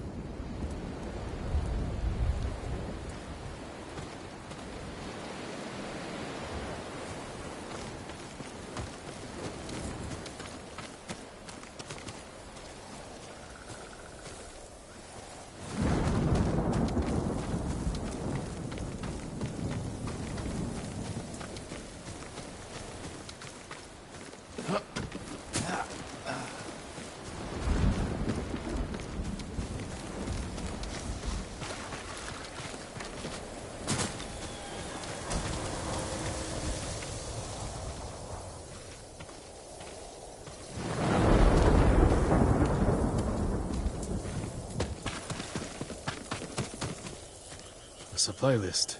Supply list.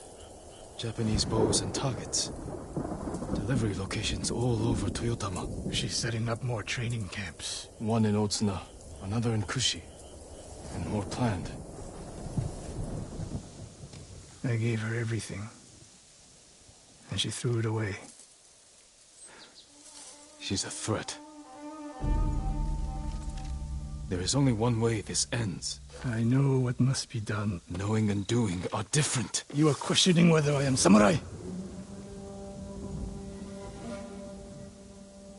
Japanese bows and targets. Delivery locations all over Toyotama. She's setting up more training camps. One in Otsuna, another in Kushi, and more planned. I gave her everything, and she threw it away. She's a threat. There is only one way this ends. I know what must be done. Knowing and doing are different. You are questioning whether I am samurai?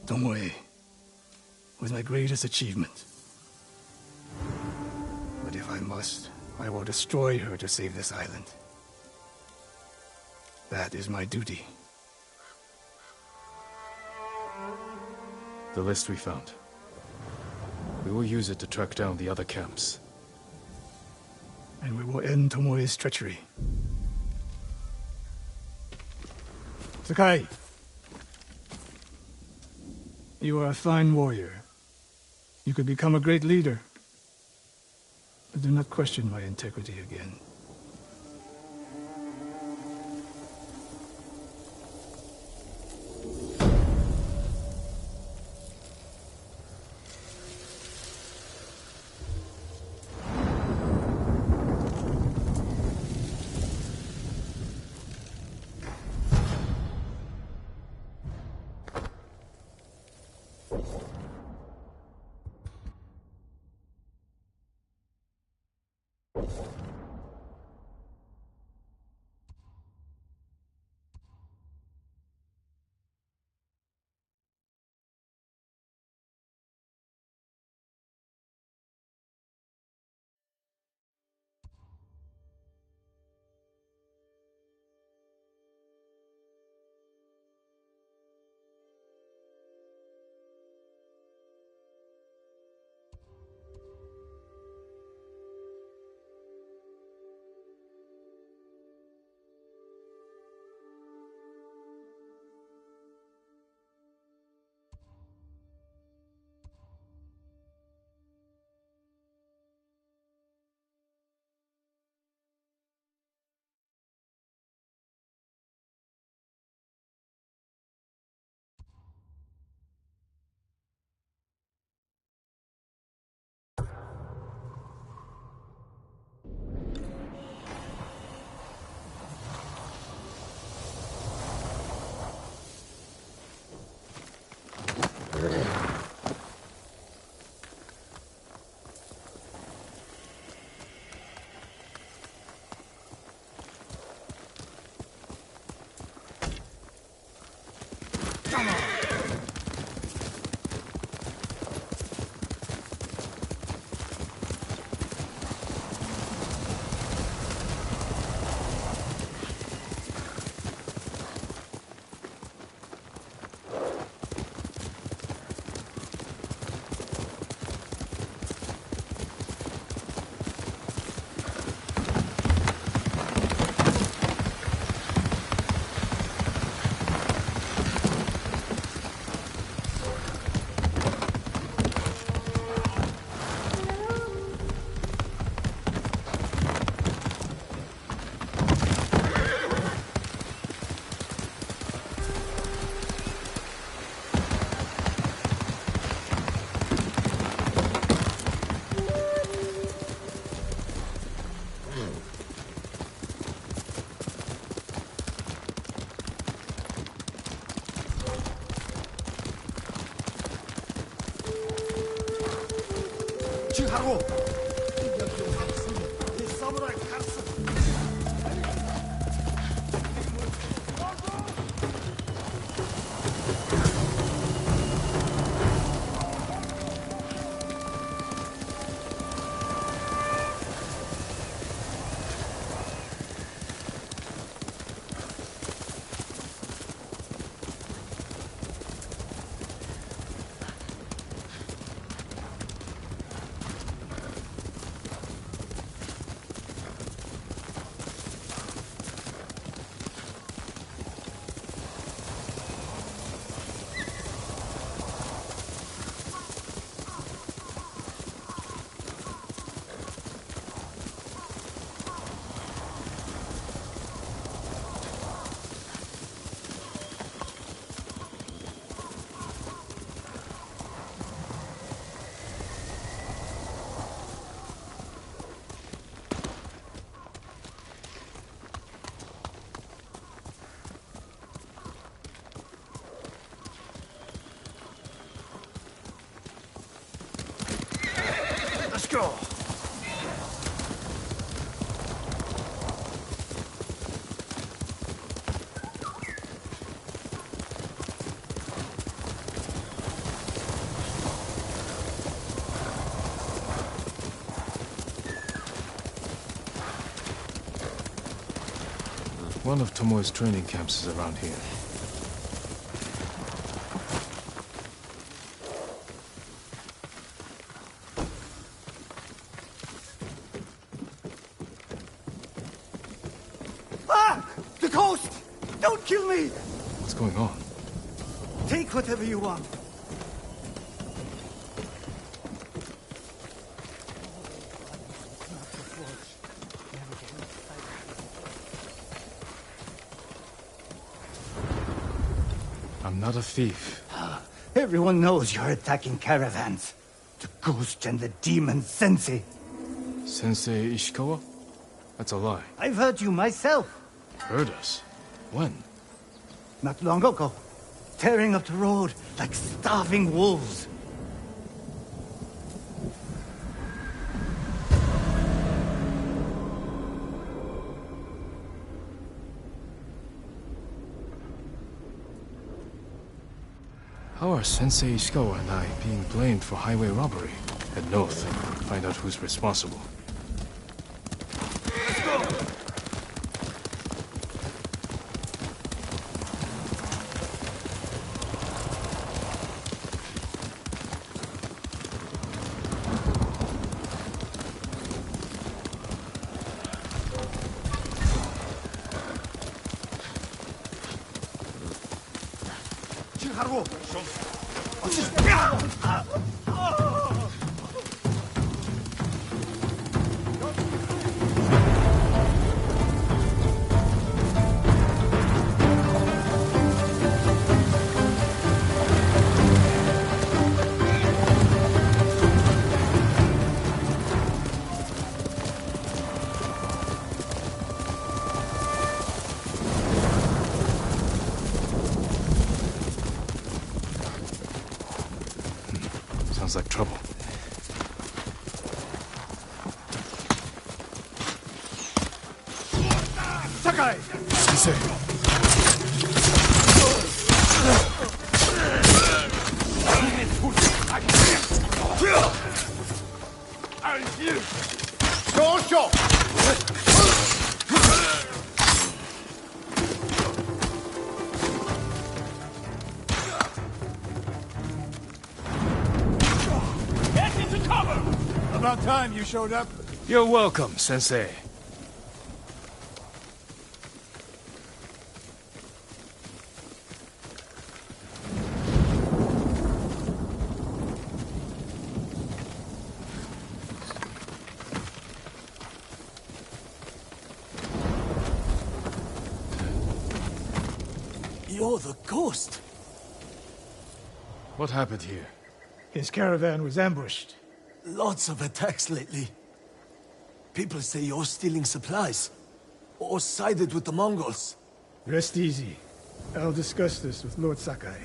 Tomoe was my greatest achievement. But if I must, I will destroy her to save this island. That is my duty. The list we found. We will use it to track down the other camps. And we will end Tomoe's treachery. Sakai! You are a fine warrior. You could become a great leader. But do not question my integrity again. 지하로. 이 사무라이 카스. Let's go. One of Tomoe's training camps is around here. Ah! The coast! Don't kill me! What's going on? Take whatever you want. I'm not a thief. Everyone knows you're attacking caravans. The ghost and the demon Sensei. Sensei Ishikawa? That's a lie. I've heard you myself. Heard us? When? Not long ago. Tearing up the road like starving wolves. How are Sensei Ishikawa and I being blamed for highway robbery? Head north and find out who's responsible. 지하로. Sounds like trouble. Sakai! Sensei! 쇼쇼! About time you showed up. You're welcome, Sensei. You're the ghost. What happened here? His caravan was ambushed. Lots of attacks lately. People say you're stealing supplies. Or sided with the Mongols. Rest easy. I'll discuss this with Lord Sakai.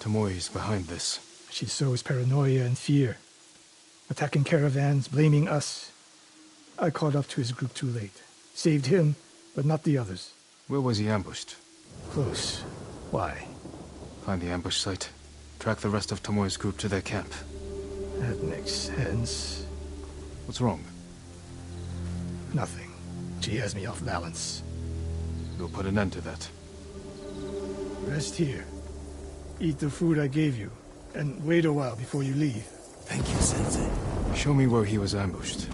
Tomoe is behind this. She sows paranoia and fear, attacking caravans, blaming us. I caught up to his group too late. Saved him, but not the others. Where was he ambushed? Close. Why? Find the ambush site. Track the rest of Tomoe's group to their camp. That makes sense. What's wrong? Nothing. She has me off balance. We'll put an end to that. Rest here. Eat the food I gave you, and wait a while before you leave. Thank you, Sensei. Show me where he was ambushed.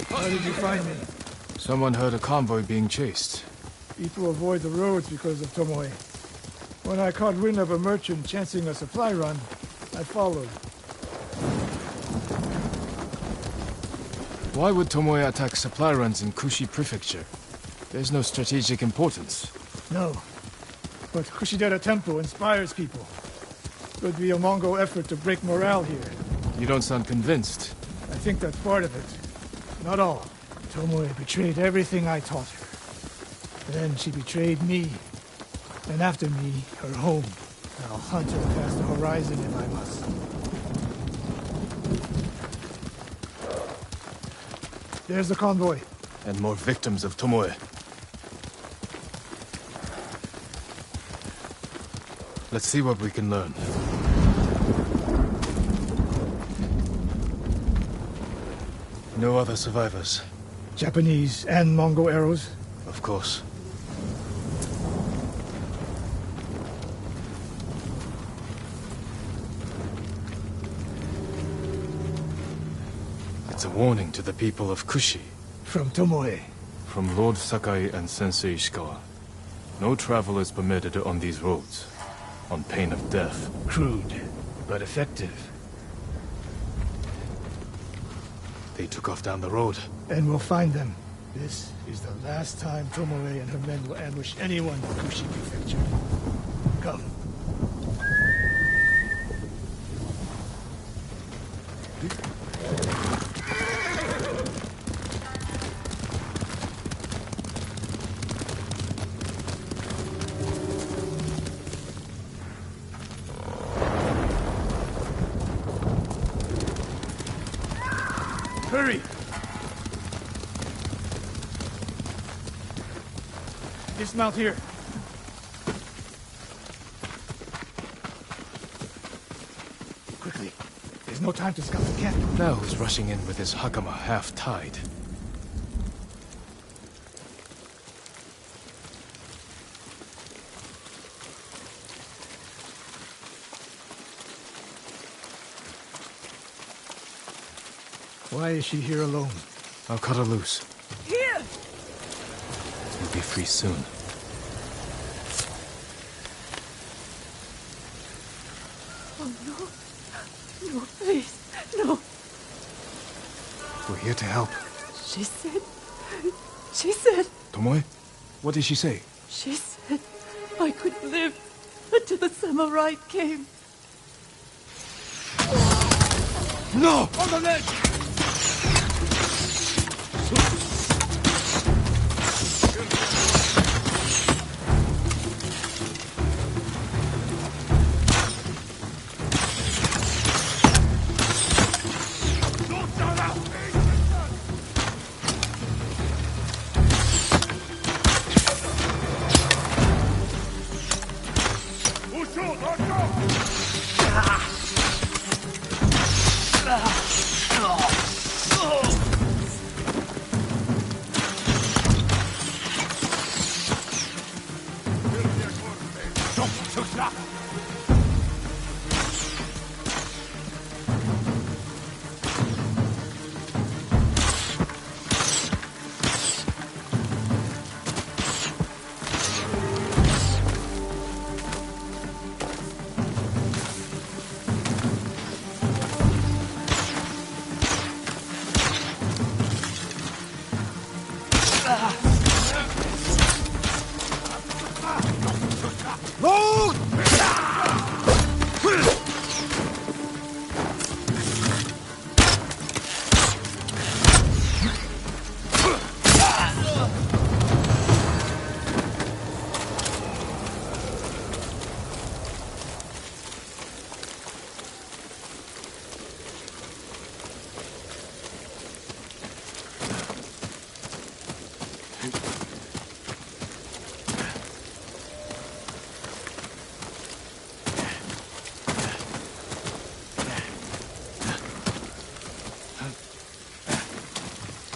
How did you find me? Someone heard a convoy being chased. People avoid the roads because of Tomoe. When I caught wind of a merchant chancing a supply run, I followed. Why would Tomoe attack supply runs in Kushi Prefecture? There's no strategic importance. No. But Kushidera Temple inspires people. Could be a Mongol effort to break morale here. You don't sound convinced. I think that's part of it. Not all. Tomoe betrayed everything I taught her. Then she betrayed me. And after me, her home. I'll hunt her past the horizon if I must. There's the convoy. And more victims of Tomoe. Let's see what we can learn. No other survivors. Japanese and Mongol arrows? Of course. It's a warning to the people of Kushi. From Tomoe. From Lord Sakai and Sensei Ishikawa. No travel is permitted on these roads, on pain of death. Crude, but effective. They took off down the road. And we'll find them. This is the last time Tomoe and her men will ambush anyone in Kushi Prefecture. Come. Hurry! Dismount here. Quickly. There's no time to scout the camp. Now who's rushing in with his hakama half-tied? Why is she here alone? I'll cut her loose. Here! You'll be free soon. Oh, no. No, please. No. We're here to help. She said... Tomoe? What did she say? She said I could live until the samurai came. No! On the ledge!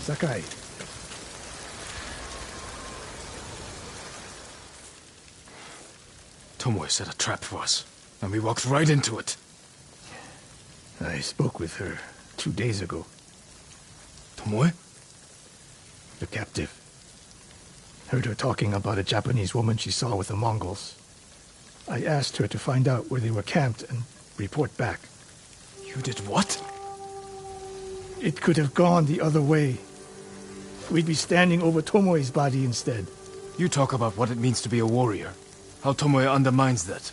Sakai, Tomoe set a trap for us, and we walked right into it. I spoke with her 2 days ago. Tomoe? The captive. Heard her talking about a Japanese woman she saw with the Mongols. I asked her to find out where they were camped and report back. You did what? It could have gone the other way. We'd be standing over Tomoe's body instead. You talk about what it means to be a warrior, how Tomoe undermines that.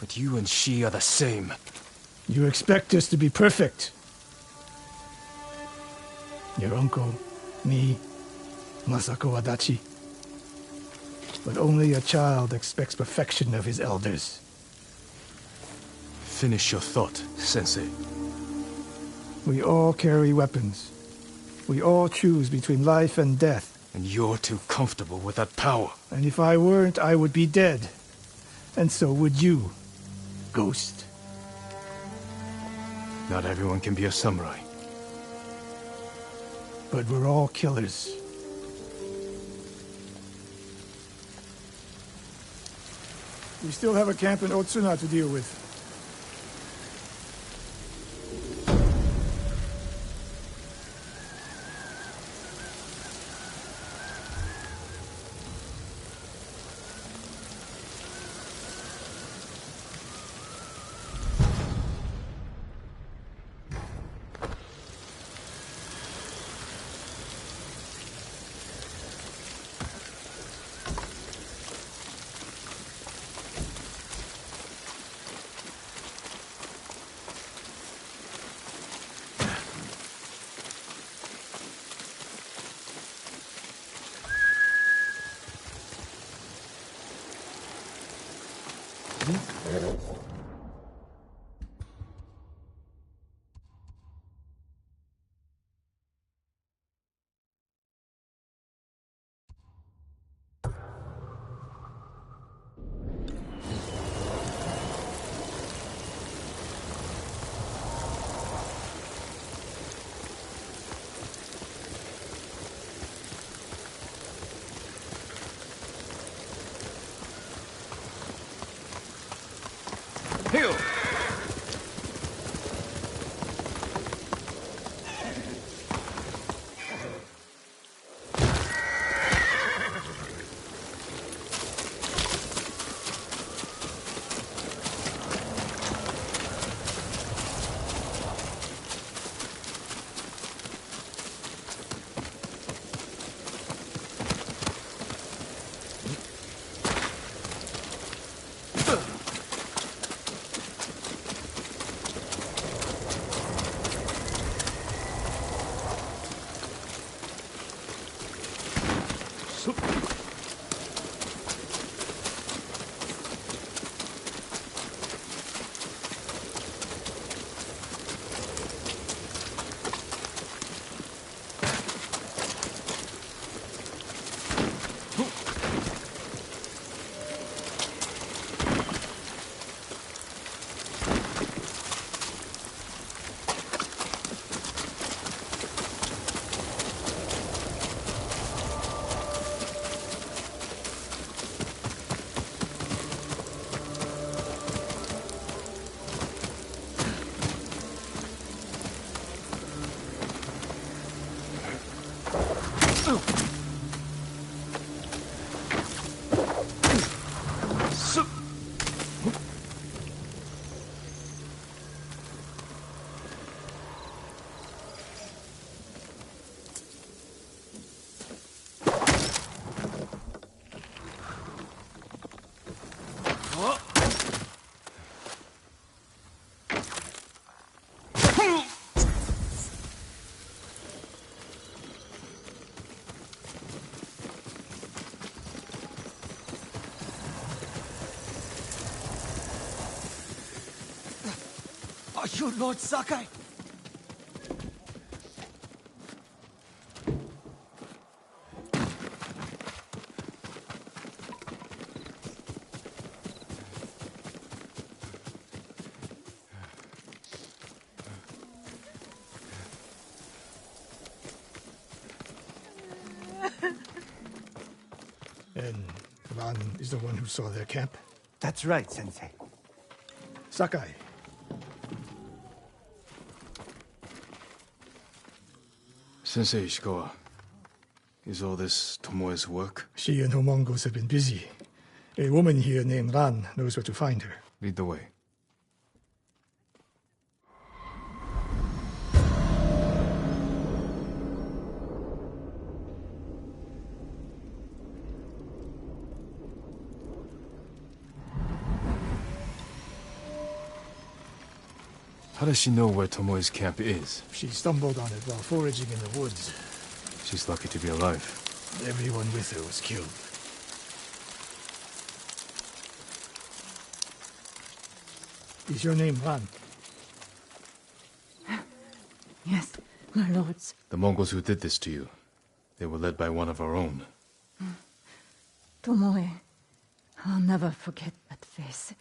But you and she are the same. You expect us to be perfect. Your uncle, me, Masako Adachi. But only a child expects perfection of his elders. Finish your thought, Sensei. We all carry weapons. We all choose between life and death. And you're too comfortable with that power. And if I weren't, I would be dead. And so would you, Ghost. Not everyone can be a samurai. But we're all killers. We still have a camp in Otsuna to deal with. Heel! Are you Lord Sakai? And Ran is the one who saw their camp? That's right, Sensei. Sakai. Sensei Ishikawa, is all this Tomoe's work? She and her Mongols have been busy. A woman here named Ran knows where to find her. Lead the way. How does she know where Tomoe's camp is? She stumbled on it while foraging in the woods. She's lucky to be alive. Everyone with her was killed. Is your name Ran? Yes, my lords. The Mongols who did this to you, they were led by one of our own. Tomoe. I'll never forget that face.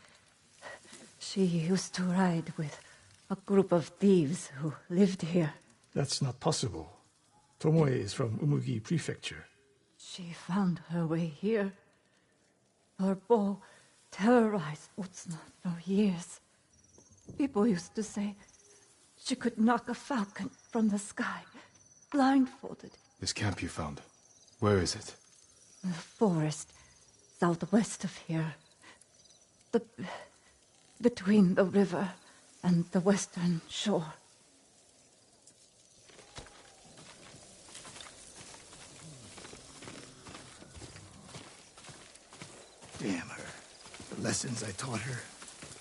She used to ride with a group of thieves who lived here. That's not possible. Tomoe is from Umugi Prefecture. She found her way here. Her bow terrorized Utsuna for years. People used to say she could knock a falcon from the sky, blindfolded. This camp you found, where is it? The forest southwest of here. Between the river and the western shore. Damn her. The lessons I taught her,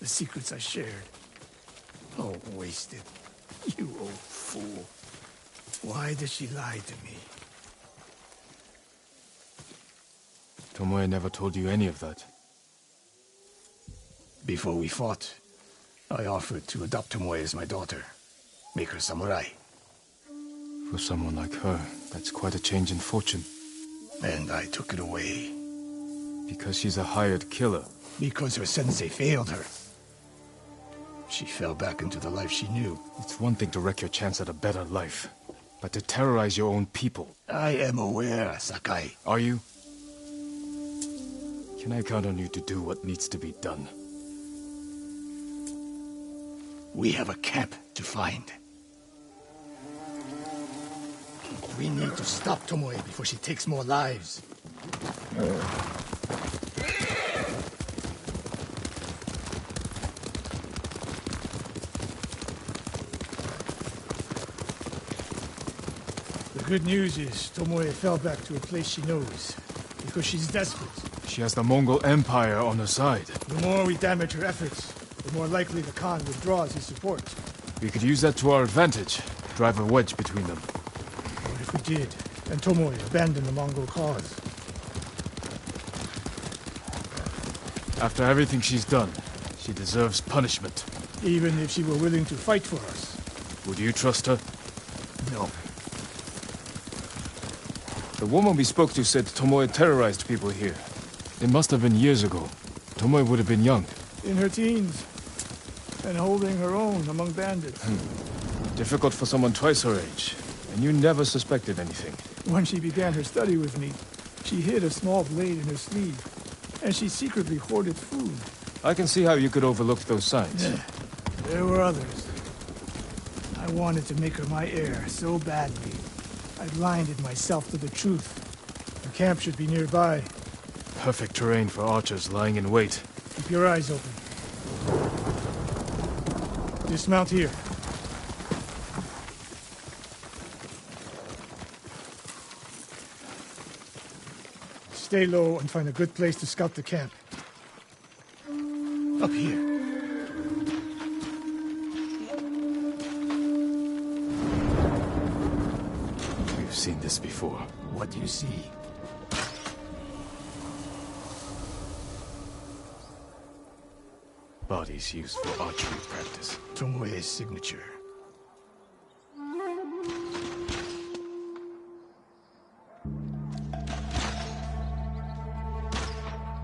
the secrets I shared. All wasted. You old fool. Why did she lie to me? Tomoe never told you any of that. Before we fought, I offered to adopt Tomoe as my daughter. Make her samurai. For someone like her, that's quite a change in fortune. And I took it away. Because she's a hired killer. Because her sensei failed her. She fell back into the life she knew. It's one thing to wreck your chance at a better life, but to terrorize your own people. I am aware, Sakai. Are you? Can I count on you to do what needs to be done? We have a camp to find. We need to stop Tomoe before she takes more lives. The good news is Tomoe fell back to a place she knows, because she's desperate. She has the Mongol Empire on her side. The more we damage her efforts, the more likely the Khan withdraws his support. We could use that to our advantage. Drive a wedge between them. What if we did, and Tomoe abandoned the Mongol cause? After everything she's done, she deserves punishment. Even if she were willing to fight for us. Would you trust her? No. The woman we spoke to said Tomoe terrorized people here. It must have been years ago. Tomoe would have been young. In her teens. And holding her own among bandits. Difficult for someone twice her age. And you never suspected anything. When she began her study with me, she hid a small blade in her sleeve. And she secretly hoarded food. I can see how you could overlook those signs. Yeah, there were others. I wanted to make her my heir so badly. I blinded myself to the truth. The camp should be nearby. Perfect terrain for archers lying in wait. Keep your eyes open. Dismount here. Stay low and find a good place to scout the camp. Up here. We've seen this before. What do you see? Bodies used for archery practice. Tomoe's signature.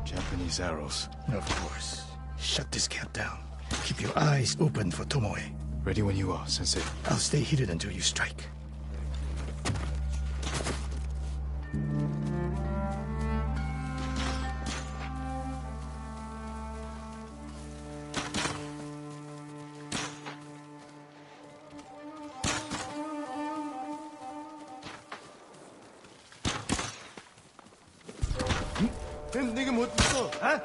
Japanese arrows. Of course. Shut this camp down. Keep your eyes open for Tomoe. Ready when you are, Sensei. I'll stay hidden until you strike. 힘내게 못 있어, 아?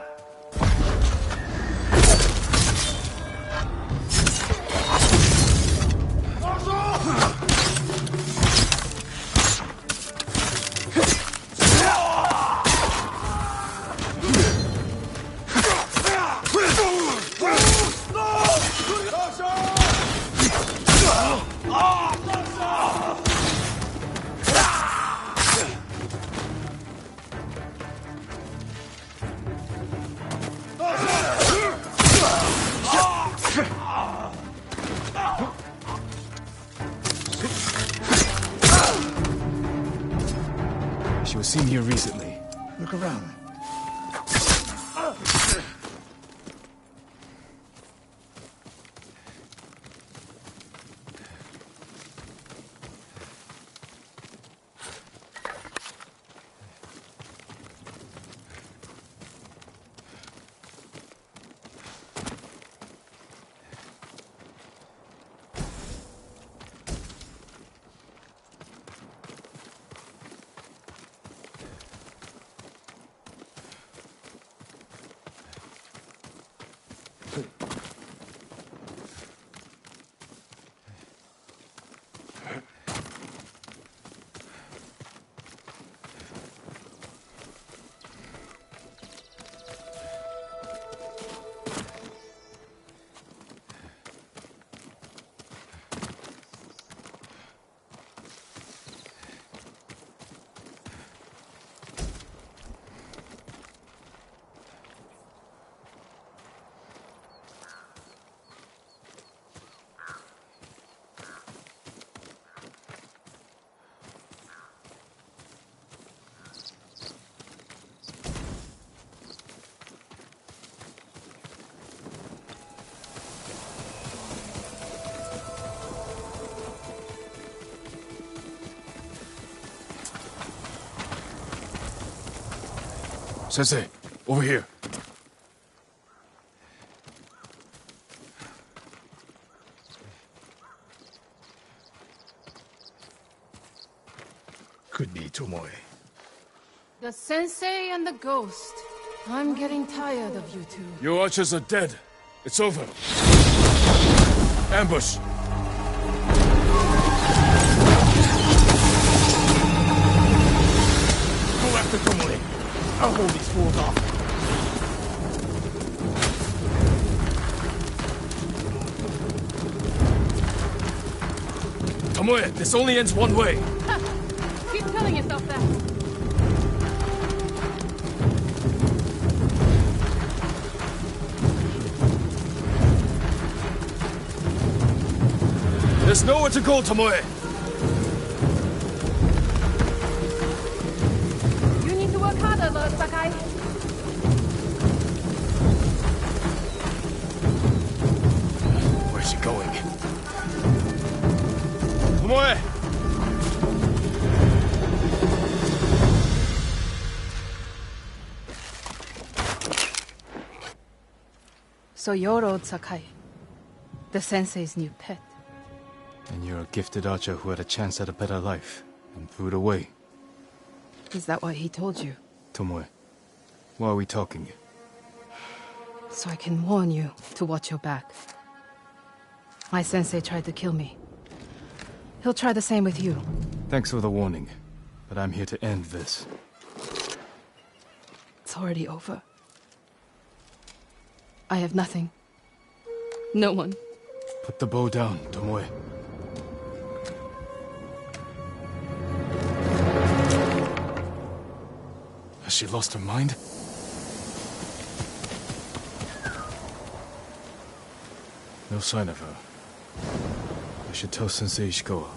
She was seen here recently. Look around. Sensei, over here. Could be Tomoe. The sensei and the ghost. I'm getting tired of you two. Your archers are dead. It's over. Ambush! Go after Tomoe. I'll hold these fools off. Tomoe, this only ends one way. Ha! Keep telling yourself that. There's nowhere to go, Tomoe. You need to work harder, Lord Sakai. Where's she going? Tomoe! So you're old Sakai, the sensei's new pet. And you're a gifted archer who had a chance at a better life and threw it away. Is that what he told you? Tomoe, why are we talking? So I can warn you to watch your back. My sensei tried to kill me. He'll try the same with you. Thanks for the warning, but I'm here to end this. It's already over. I have nothing. No one. Put the bow down, Tomoe. Has she lost her mind? No sign of her. I should tell Sensei Ishikawa.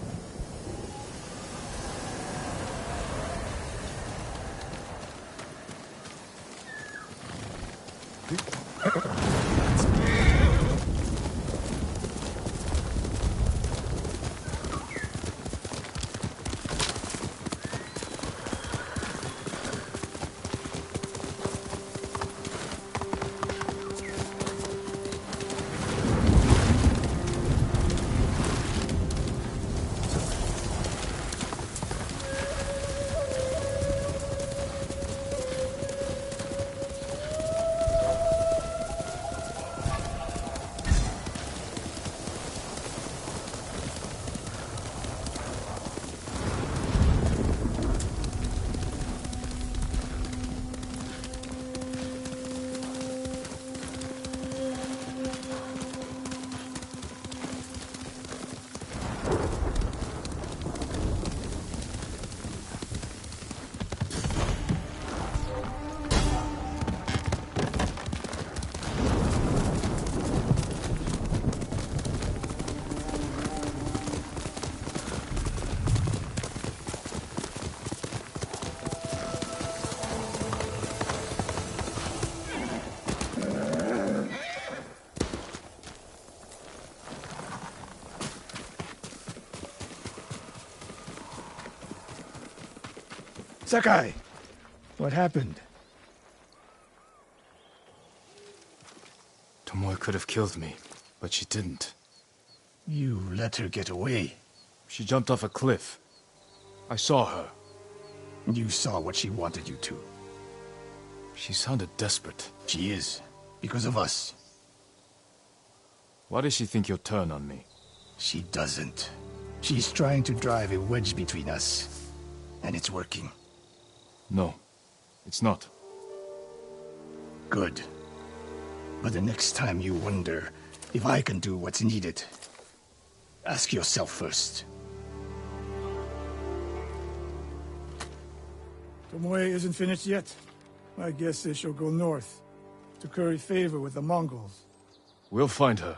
Sakai, what happened? Tomoe could have killed me, but she didn't. You let her get away. She jumped off a cliff. I saw her. You saw what she wanted you to. She sounded desperate. She is, because of us. Why does she think you'll turn on me? She doesn't. She's trying to drive a wedge between us. And it's working. No, it's not. Good. But the next time you wonder if I can do what's needed, ask yourself first. Tomoe isn't finished yet. I guess they shall go north, to curry favor with the Mongols. We'll find her.